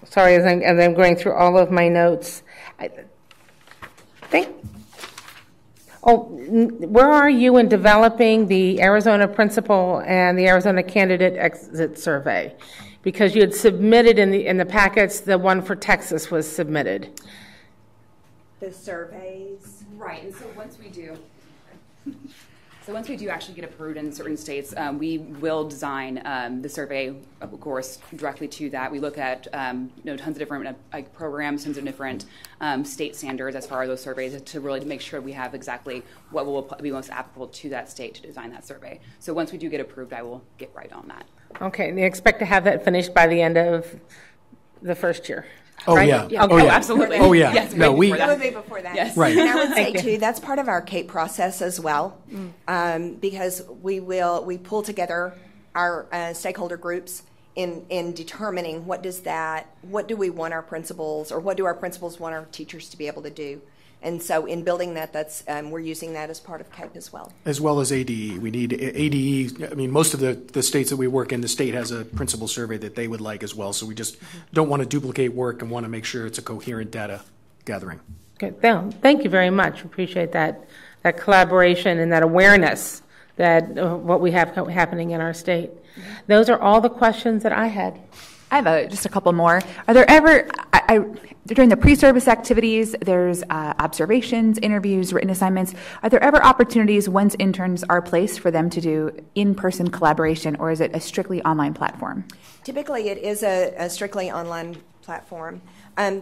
Sorry, as I'm going through all of my notes, where are you in developing the Arizona principal and the Arizona candidate exit survey? Because you had submitted in the packets, the one for Texas was submitted. The surveys. Right, and so once we do actually get approved in certain states, we will design the survey, of course, directly to that. We look at tons of different programs, tons of different state standards as far as those surveys to really make sure we have exactly what will be most applicable to that state to design that survey. So once we do get approved, I will get right on that. Okay, and you expect to have that finished by the end of the first year? Oh, right? yeah. Okay. Oh, yeah. Absolutely. Oh, yeah. Yes, no, it would be before that. Yes. Right. And I would say, too, that's part of our CAPE process as well, because we pull together our stakeholder groups in determining what do we want our principals, or what do our principals want our teachers to be able to do. And so in building that, we're using that as part of CAPE as well. As well as ADE. We need ADE. I mean, most of the states that we work in, the state has a principal survey that they would like as well. So we just don't want to duplicate work and want to make sure it's a coherent data gathering. Okay. Thank you very much. Appreciate that collaboration and that awareness that what we have happening in our state. Those are all the questions that I had. I have just a couple more. Are there ever, during the pre-service activities, there's observations, interviews, written assignments. Are there ever opportunities once interns are placed for them to do in-person collaboration, or is it a strictly online platform? Typically, it is a strictly online platform.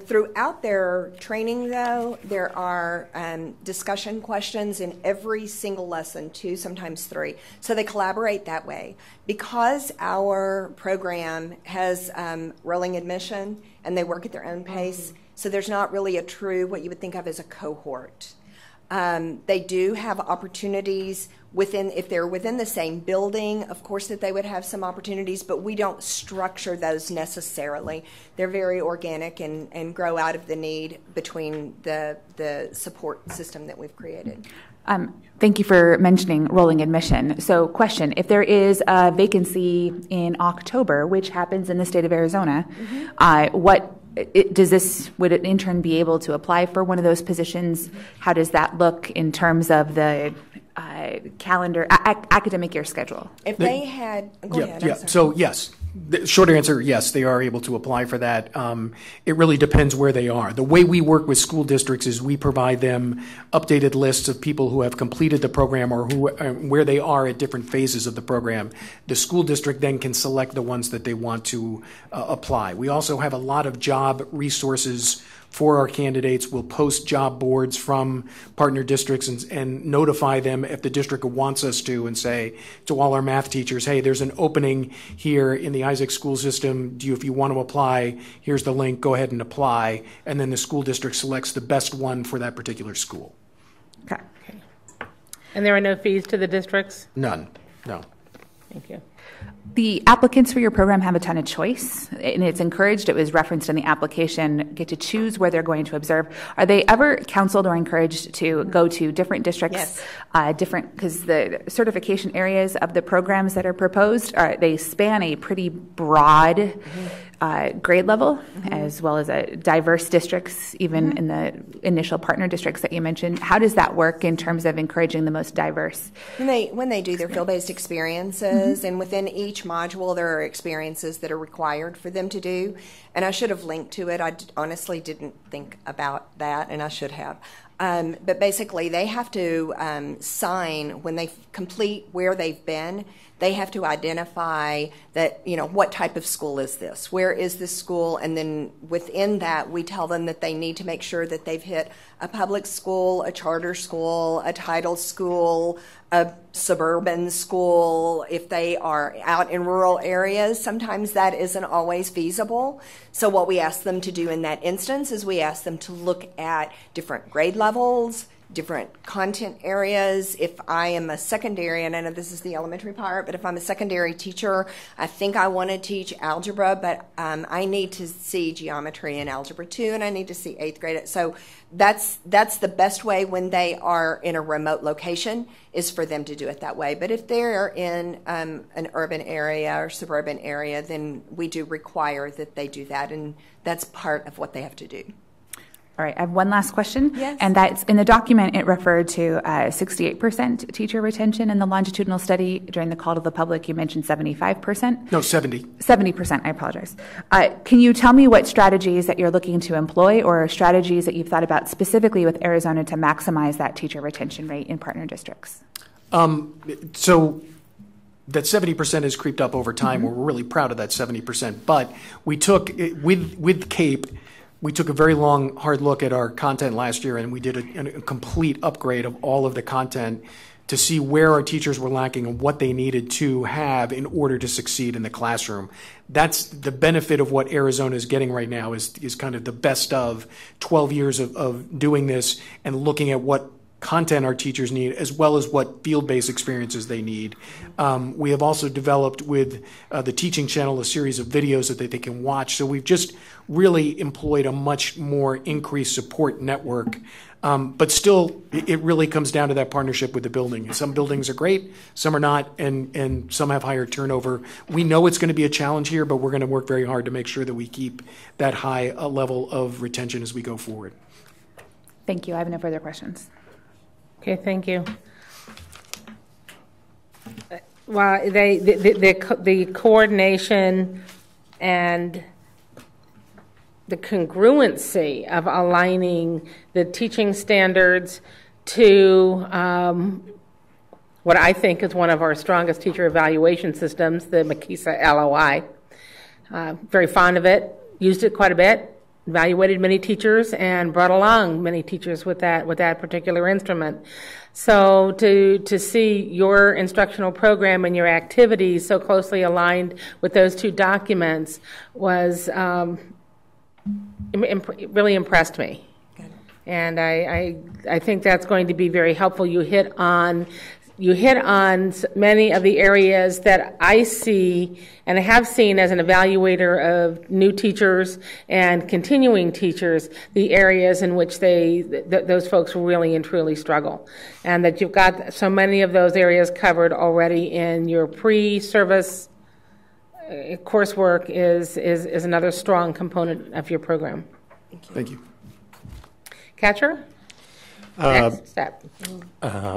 Throughout their training, though, there are discussion questions in every single lesson, 2, sometimes 3. So they collaborate that way. Because our program has rolling admission and they work at their own pace, so there's not really a true, what you would think of as a cohort. They do have opportunities if they're within the same building, of course that they would have some opportunities, but we don't structure those necessarily. They're very organic and grow out of the need between the support system that we've created. Thank you for mentioning rolling admission. So question, if there is a vacancy in October, which happens in the state of Arizona, would an intern be able to apply for one of those positions? How does that look in terms of the calendar, academic year schedule? If they had, go ahead. Yeah. So yes, the short answer, yes, they are able to apply for that. It really depends where they are. The way we work with school districts is we provide them updated lists of people who have completed the program or where they are at different phases of the program. The school district then can select the ones that they want to apply. We also have a lot of job resources for our candidates. We'll post job boards from partner districts and notify them if the district wants us to, and say to all our math teachers, hey, there's an opening here in the Isaac school system. If you want to apply, here's the link, go ahead and apply. And then the school district selects the best one for that particular school. Okay. And there are no fees to the districts? None, no. Thank you. The applicants for your program have a ton of choice, and it's encouraged. It was referenced in the application, get to choose where they're going to observe. Are they ever counseled or encouraged to go to different districts? Yes. Because the certification areas of the programs that are proposed, they span a pretty broad grade level, as well as diverse districts, even in the initial partner districts that you mentioned. How does that work in terms of encouraging the most diverse? When they do their field-based experiences, and within each module there are experiences that are required for them to do, and I should have linked to it. I honestly didn't think about that, and I should have. But basically they have to sign when they complete where they've been. They have to identify that, what type of school is this? Where is this school? And then within that, we tell them that they need to make sure that they've hit a public school, a charter school, a title school, a suburban school. If they are out in rural areas, sometimes that isn't always feasible. So what we ask them to do in that instance is we ask them to look at different grade levels, different content areas. If I am a secondary, and I know this is the elementary part, but if I'm a secondary teacher, I think I want to teach algebra, but I need to see geometry in Algebra 2, and I need to see 8th grade. So that's the best way when they are in a remote location, is for them to do it that way. But if they're in an urban area or suburban area, then we do require that they do that, and that's part of what they have to do. All right, I have one last question. Yes. And that's in the document, it referred to 68% teacher retention in the longitudinal study. During the call to the public, you mentioned 75%. No, 70. 70%, I apologize. Can you tell me what strategies that you're looking to employ, or strategies that you've thought about specifically with Arizona to maximize that teacher retention rate in partner districts? So that 70% has creeped up over time. We're really proud of that 70%. But we took, with CAPE, we took a very long, hard look at our content last year, and we did a complete upgrade of all of the content to see where our teachers were lacking and what they needed to have in order to succeed in the classroom. That's the benefit of what Arizona is getting right now, is kind of the best of 12 years of doing this and looking at what content our teachers need, as well as what field-based experiences they need. We have also developed with the teaching channel a series of videos that they can watch. So we've just really employed a much more increased support network. But still, it really comes down to that partnership with the building. Some buildings are great, some are not, and some have higher turnover. We know it's going to be a challenge here, but we're going to work very hard to make sure that we keep that high level of retention as we go forward. Thank you. I have no further questions. Okay, thank you. Well, the coordination and the congruency of aligning the teaching standards to what I think is one of our strongest teacher evaluation systems, the Makisa LOI. Very fond of it, used it quite a bit. Evaluated many teachers and brought along many teachers with that particular instrument. So to see your instructional program and your activities so closely aligned with those two documents was really impressed me. Good. And I think that's going to be very helpful. You hit on many of the areas that I see and I have seen as an evaluator of new teachers and continuing teachers, the areas in which those folks really and truly struggle. And that you've got so many of those areas covered already in your pre-service coursework is another strong component of your program. Thank you. Catcher? Next step.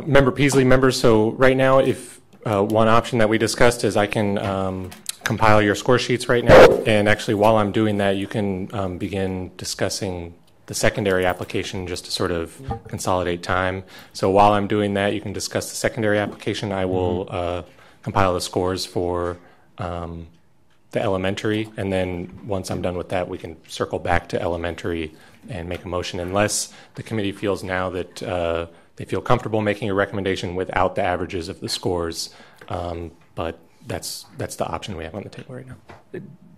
Member Peasley, members, so right now, if one option that we discussed is I can compile your score sheets right now, and actually while I'm doing that, you can begin discussing the secondary application just to sort of consolidate time. So while I'm doing that, you can discuss the secondary application. I will compile the scores for the elementary, and then once I'm done with that, we can circle back to elementary and make a motion, unless the committee feels now that they feel comfortable making a recommendation without the averages of the scores. But that's the option we have on the table right now.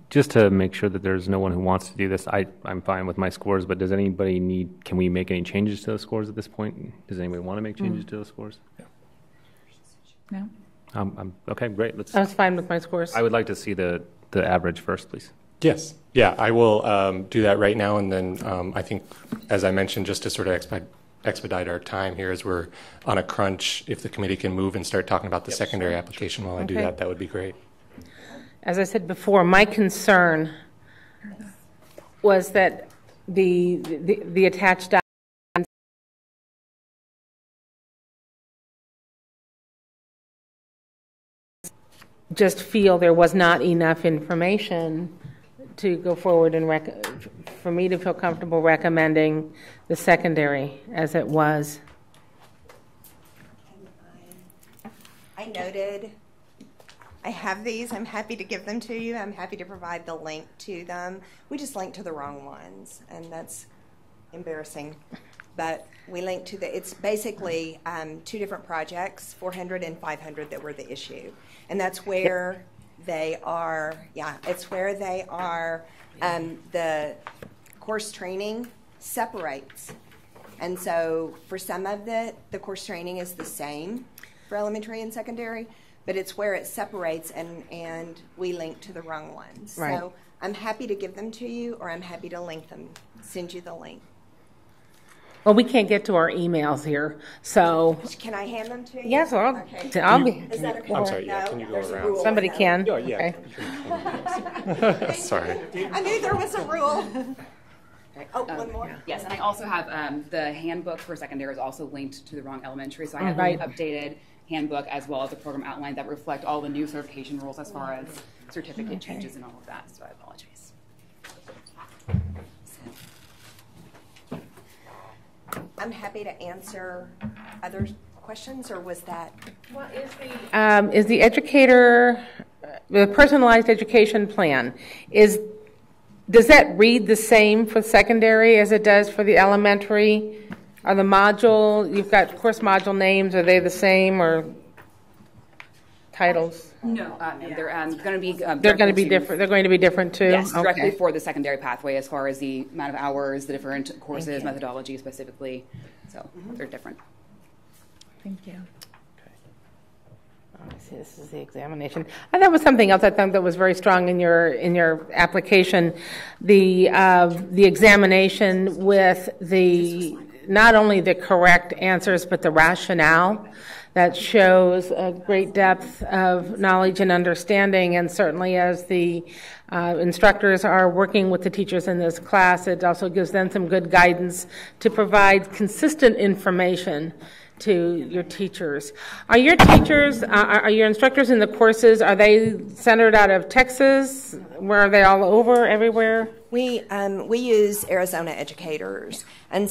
Just to make sure that there's no one who wants to do this, I'm fine with my scores, but does anybody can we make any changes to the scores at this point? Does anybody want to make changes to the scores? No. Okay, great. I was fine with my scores. I would like to see the average first, please. Yes. Yeah, I will do that right now, and then I think, as I mentioned, just to sort of expedite our time here as we're on a crunch, if the committee can move and start talking about the secondary application while I do that would be great. As I said before, my concern was that the attached documents just feel there was not enough information to go forward and for me to feel comfortable recommending the secondary as it was. I noted, I have these. I'm happy to give them to you. I'm happy to provide the link to them. We just linked to the wrong ones, and that's embarrassing. But we linked to it's basically two different projects, 400 and 500, that were the issue. And that's where they are, it's where they are, the course training separates. And so for some of the course training is the same for elementary and secondary, but it's where it separates and we link to the wrong ones. Right. So I'm happy to give them to you, or I'm happy to link them, send you the link. Well, we can't get to our emails here, so. Can I hand them to you? Yes, well, Okay. I'll be. Is that okay? I'm sorry, No, can you go there's a around? rule. Somebody No. can. Oh, yeah. Okay. Sorry. I knew there was a rule. Oh, one more. Yes, and I also have the handbook for secondary is also linked to the wrong elementary, so I have Right. an updated handbook as well as the program outline that reflect all the new certification rules as far as certificate changes and all of that, so I apologize. I'm happy to answer other questions, or was that? Is the educator, the personalized education plan, does that read the same for secondary as it does for the elementary? Are the you've got course module names, are they the same, or titles? No, they're going to be They're going to be different. They're going to be different too. Yes, directly Okay. for the secondary pathway as far as the amount of hours, the different courses, methodology specifically. So they're different. Thank you. I see, this is the examination. And that was something else I thought that was very strong in your application, the examination with not only the correct answers but the rationale that shows a great depth of knowledge and understanding. And certainly as the instructors are working with the teachers in this class, it also gives them some good guidance to provide consistent information to your teachers. Are your teachers, are your instructors in the courses, are they centered out of Texas? Where are they all over, everywhere? We use Arizona educators, and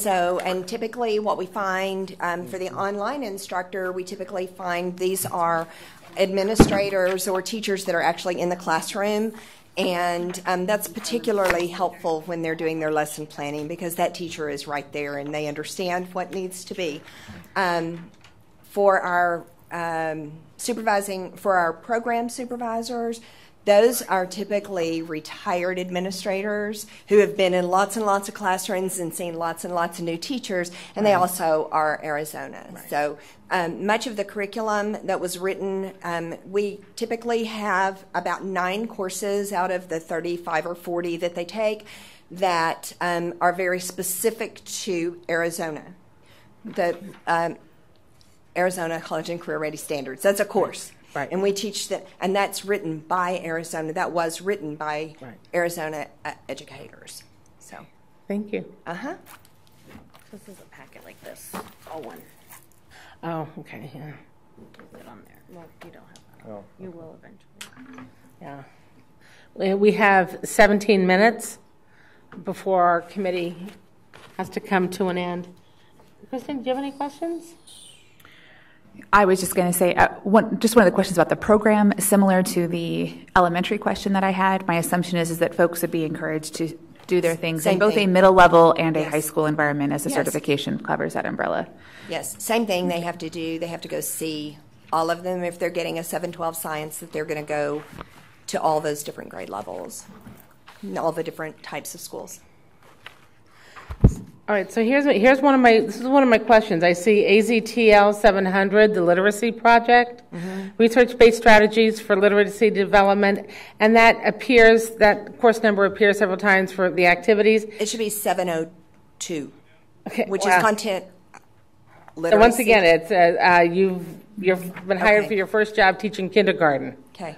typically what we find for the online instructor, we typically find these are administrators or teachers that are actually in the classroom. And that's particularly helpful when they're doing their lesson planning, because that teacher is right there and they understand what needs to be. For our program supervisors, Those are typically retired administrators who have been in lots and lots of classrooms and seen lots and lots of new teachers, and they also are Arizona. Right. So much of the curriculum that was written, we typically have about 9 courses out of the 35 or 40 that they take that are very specific to Arizona. The Arizona College and Career Ready Standards. That's a course. Right. And we teach that, and that's written by Arizona. That was written by Arizona educators. So, thank you. This is a packet like this, all one. Oh, okay. Yeah. Put it on there. Well, you don't have that. Oh. You will eventually. Yeah. We have 17 minutes before our committee has to come to an end. Kristen, do you have any questions? I was just going to say, one of the questions about the program, similar to the elementary question that I had. My assumption is that folks would be encouraged to do their things in both a middle level and a high school environment, as the certification covers that umbrella. Yes, same thing they have to do. They have to go see all of them. If they're getting a 712 science, that they're going to go to all those different grade levels, and all the different types of schools. All right, so this is one of my questions. I see AZTL 700, the literacy project, research-based strategies for literacy development, and that course number appears several times for the activities. It should be 702, which is content literacy. So once again, it's you've been hired for your first job teaching kindergarten. Okay.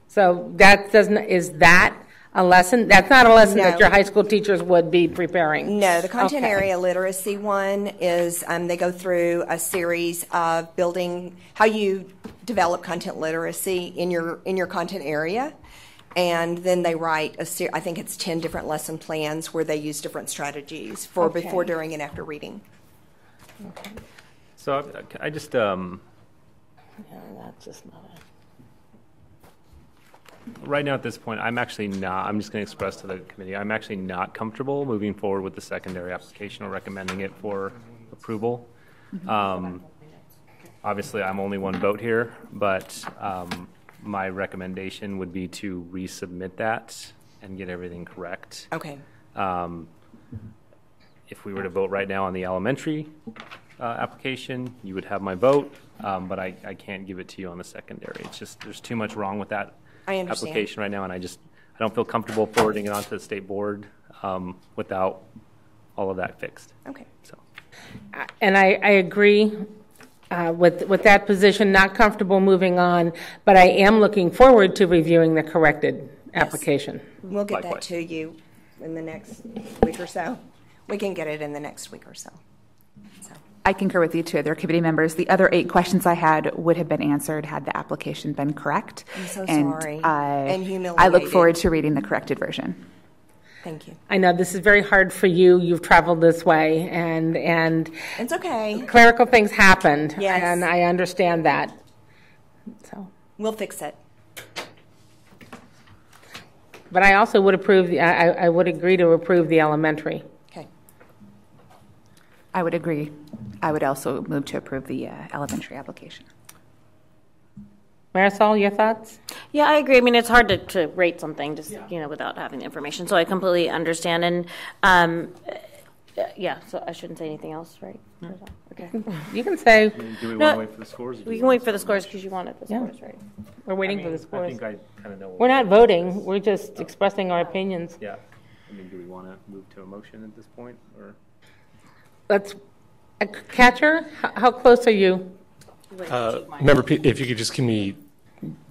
So is that a lesson? That's not a lesson that your high school teachers would be preparing. No, the content area literacy one is they go through a series of building how you develop content literacy in your content area, and then they write I think it's 10 different lesson plans where they use different strategies for before, during, and after reading. Okay. So I just that's just not it. Right now, at this point, I'm just going to express to the committee, I'm actually not comfortable moving forward with the secondary application or recommending it for approval. Obviously, I'm only one vote here, but my recommendation would be to resubmit that and get everything correct. Okay. If we were to vote right now on the elementary application, you would have my vote, but I can't give it to you on the secondary. It's just there's too much wrong with that application right now, and I don't feel comfortable forwarding it onto the state board without all of that fixed. Okay. So, and I agree with that position. Not comfortable moving on, but I am looking forward to reviewing the corrected application. We'll get that to you in the next week or so. We can get it in the next week or so. I concur with you, two other committee members. The other 8 questions I had would have been answered had the application been correct. I'm so sorry. And humiliated. I look forward to reading the corrected version. Thank you. I know this is very hard for you. You've traveled this way, and it's okay. Clerical things happened, yes, and I understand that. So we'll fix it. But I also would approve. I would agree to approve the elementary. Okay. I would agree. I would also move to approve the elementary application. Marisol, your thoughts? Yeah, I agree. I mean, it's hard to rate something just without having the information. So I completely understand. And so I shouldn't say anything else, right? No. Okay. You can say. Do we want to wait for the scores? We can wait for the scores because you wanted the scores, right? We're waiting for the scores. I think I kind of know. We're not voting. We're just expressing our opinions. Yeah. I mean, do we want to move to a motion at this point, or? Let's. Catcher, how close are you? Member, if you could just give me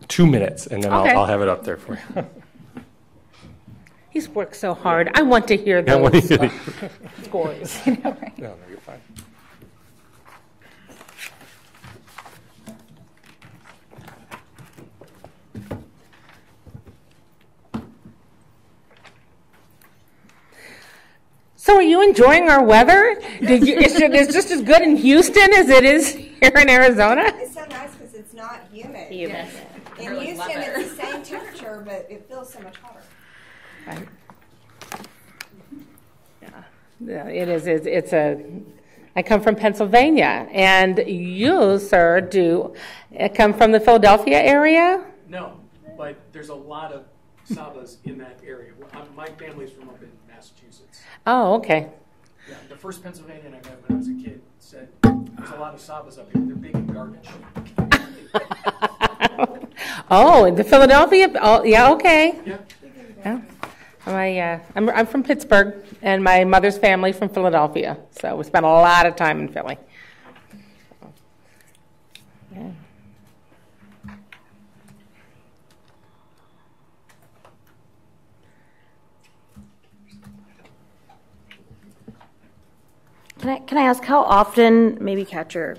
2 minutes, and then I'll have it up there for you. He's worked so hard. I want to hear those scores. No, you're fine. So are you enjoying our weather? Is it just as good in Houston as it is here in Arizona? It's so nice because it's not humid. Yes. In Houston, it's the same temperature, but it feels so much hotter. Right. Yeah, it is. I come from Pennsylvania, and you, sir, come from the Philadelphia area? No. but there's a lot of Sabas in that area. My family's from up in Massachusetts. Oh, okay. Yeah, the first Pennsylvanian I met when I was a kid said, there's a lot of Sabas up here. They're big in garbage. Oh, the Philadelphia. Oh, yeah. Okay. Yeah. Yeah. I'm from Pittsburgh, and my mother's family from Philadelphia. So we spent a lot of time in Philly. Yeah. Can I ask how often, maybe Catcher,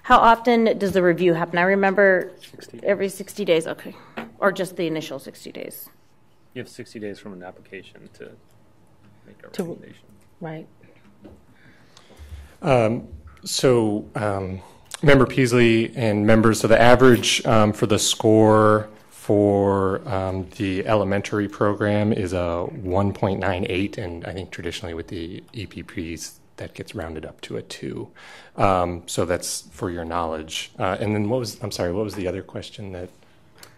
how often does the review happen? I remember 60. Every 60 days, okay. Or just the initial 60 days? You have 60 days from an application to make a recommendation. Right. Member Peasley and members, so the average for the score for the elementary program is a 1.98, and I think traditionally with the EPPs that gets rounded up to a 2. So that's for your knowledge. And then what was the other question that?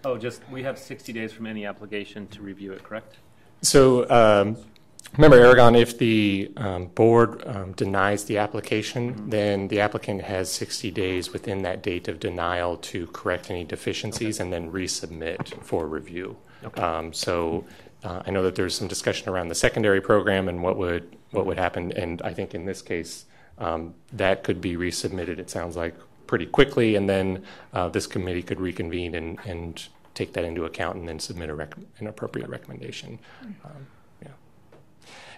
Oh, we have 60 days from any application to review it, correct? So remember, Aragon, if the board denies the application, then the applicant has 60 days within that date of denial to correct any deficiencies and then resubmit for review. Okay. I know that there's some discussion around the secondary program and what would happen, and I think in this case that could be resubmitted, it sounds like, pretty quickly, and then this committee could reconvene and take that into account and then submit an appropriate recommendation.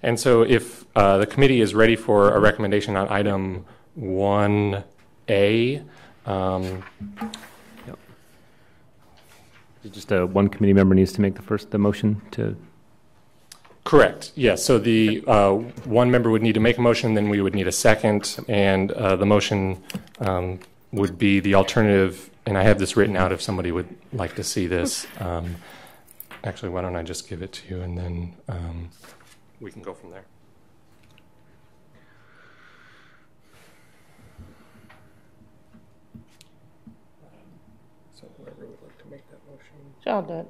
And so if the committee is ready for a recommendation on item 1A, just one committee member needs to make the motion to. Correct. Yes. So the one member would need to make a motion, then we would need a second, and the motion would be the alternative. And I have this written out if somebody would like to see this. Actually, why don't I just give it to you, and then we can go from there. So whoever would like to make that motion. I'll do it.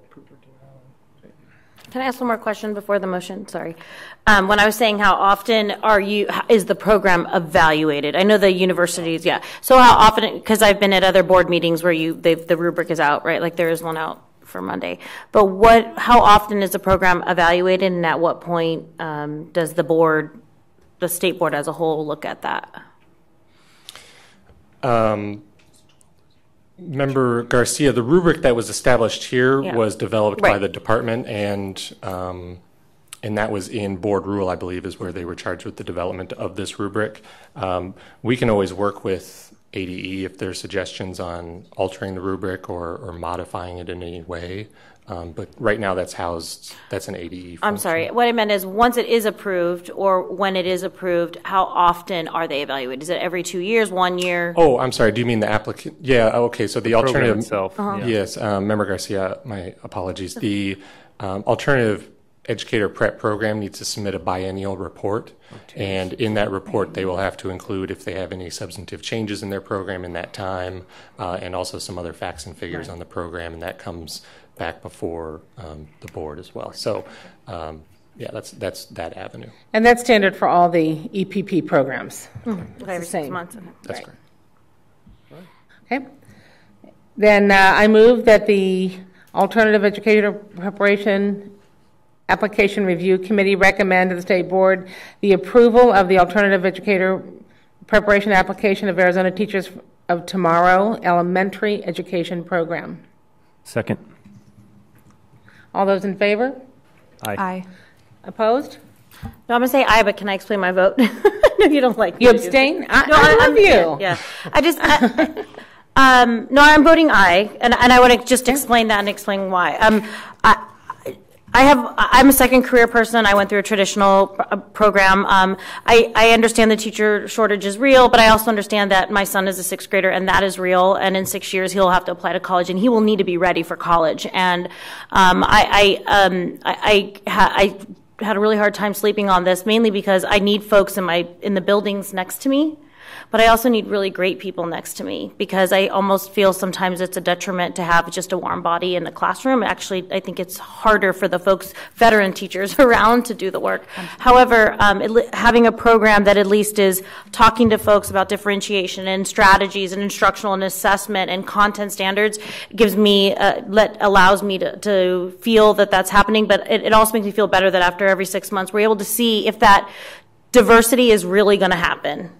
Can I ask one more question before the motion? Sorry. When I was saying how often is the program evaluated? I know the universities, yeah. So how often, because I've been at other board meetings where the rubric is out, right? Like there is one out for Monday. But how often is the program evaluated, and at what point does the state board as a whole look at that? Member Garcia, the rubric that was established here was developed by the department, and that was in board rule, I believe, is where they were charged with the development of this rubric. We can always work with ADE if there's suggestions on altering the rubric or modifying it in any way. But right now that's an ADE function. I'm sorry. What I meant is once it is approved or when it is approved, how often are they evaluated? Is it every 2 years, 1 year? Oh, I'm sorry. Do you mean the applicant? Yeah, okay. So the alternative itself. Yes, Member Garcia, my apologies. The alternative educator prep program needs to submit a biennial report. And in that report, they will have to include if they have any substantive changes in their program in that time, and also some other facts and figures on the program, and that comes back before the board as well. So, that's that avenue. And that's standard for all the EPP programs. Every 6 months. That's correct. Okay. Then I move that the Alternative Educator Preparation Application Review Committee recommend to the State Board the approval of the Alternative Educator Preparation Application of Arizona Teachers of Tomorrow Elementary Education Program. Second. All those in favor? Aye. Opposed? No, I'm going to say aye, but can I explain my vote? No, you don't like me. You abstain? I love you. Yeah. No, I'm voting aye, and I want to just explain that and explain why. I'm a second career person. I went through a traditional program. I understand the teacher shortage is real, but I also understand that my son is a 6th grader, and that is real. And in 6 years, he'll have to apply to college, and he will need to be ready for college. And I had a really hard time sleeping on this, mainly because I need folks in the buildings next to me. but I also need really great people next to me, because I almost feel sometimes it's a detriment to have just a warm body in a classroom. Actually, I think it's harder for the folks, veteran teachers around, to do the work. However, having a program that at least is talking to folks about differentiation and strategies and instructional and assessment and content standards gives me, allows me to feel that that's happening, but it also makes me feel better that after every 6 months we're able to see if that diversity is really going to happen.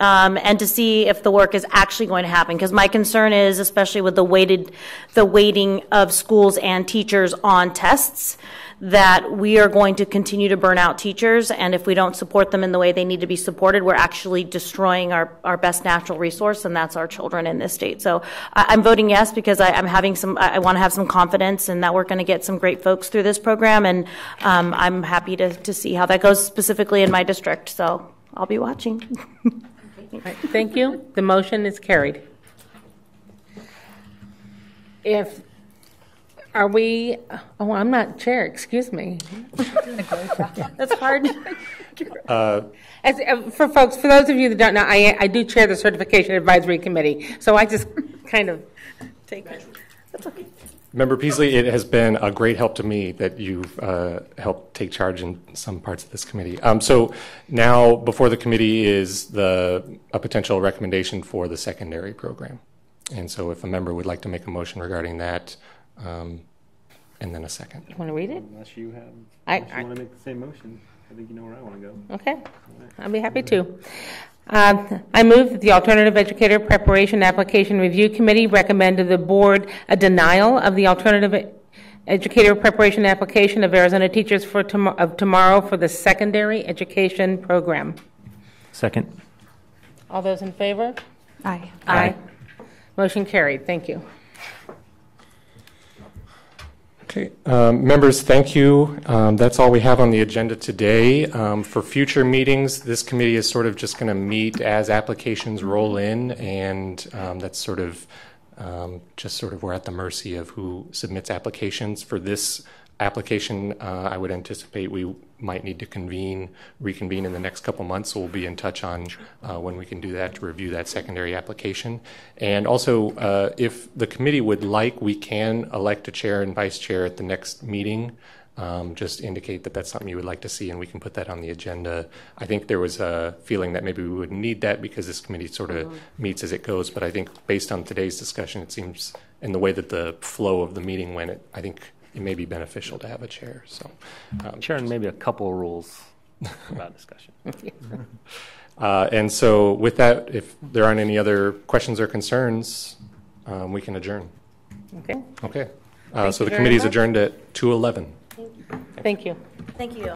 And to see if the work is actually going to happen. Because my concern is, especially with the weighting of schools and teachers on tests, that we are going to continue to burn out teachers, and if we don't support them in the way they need to be supported, we're actually destroying our best natural resource, and that's our children in this state. So I'm voting yes, because I want to have some confidence in that we're going to get some great folks through this program, and I'm happy to see how that goes specifically in my district. So I'll be watching. Right, thank you. The motion is carried. I'm not chair, excuse me. That's hard. For those of you that don't know, I do chair the Certification Advisory Committee, so I just kind of take it. That's okay. Member Peasley, it has been a great help to me that you've helped take charge in some parts of this committee. So now before the committee is a potential recommendation for the secondary program. And so if a member would like to make a motion regarding that, and then a second. You want to read it? Unless you want to make the same motion. I think you know where I want to go. Okay. I'll be happy to. I move that the Alternative Educator Preparation Application Review Committee recommend to the board a denial of the Alternative Educator Preparation Application of Arizona Teachers of Tomorrow for the secondary education program. Second. All those in favor? Aye. Aye. Motion carried. Thank you. Okay, members, thank you. That's all we have on the agenda today. For future meetings, this committee is sort of just going to meet as applications roll in, and that's sort of we're at the mercy of who submits applications. For this application, I would anticipate we might need to reconvene in the next couple months, so we'll be in touch on when we can do that to review that secondary application. And also, if the committee would like, we can elect a chair and vice chair at the next meeting. Just indicate that that's something you would like to see, and we can put that on the agenda. I think there was a feeling that maybe we wouldn't need that because this committee sort of meets as it goes, but I think based on today's discussion, it seems, and the way that the flow of the meeting went, I think it may be beneficial to have a chair. So, chair and maybe a couple of rules about discussion. And so with that, if there aren't any other questions or concerns, we can adjourn. Okay. Okay. So the committee is adjourned at 2:11. Thank you. Thank you.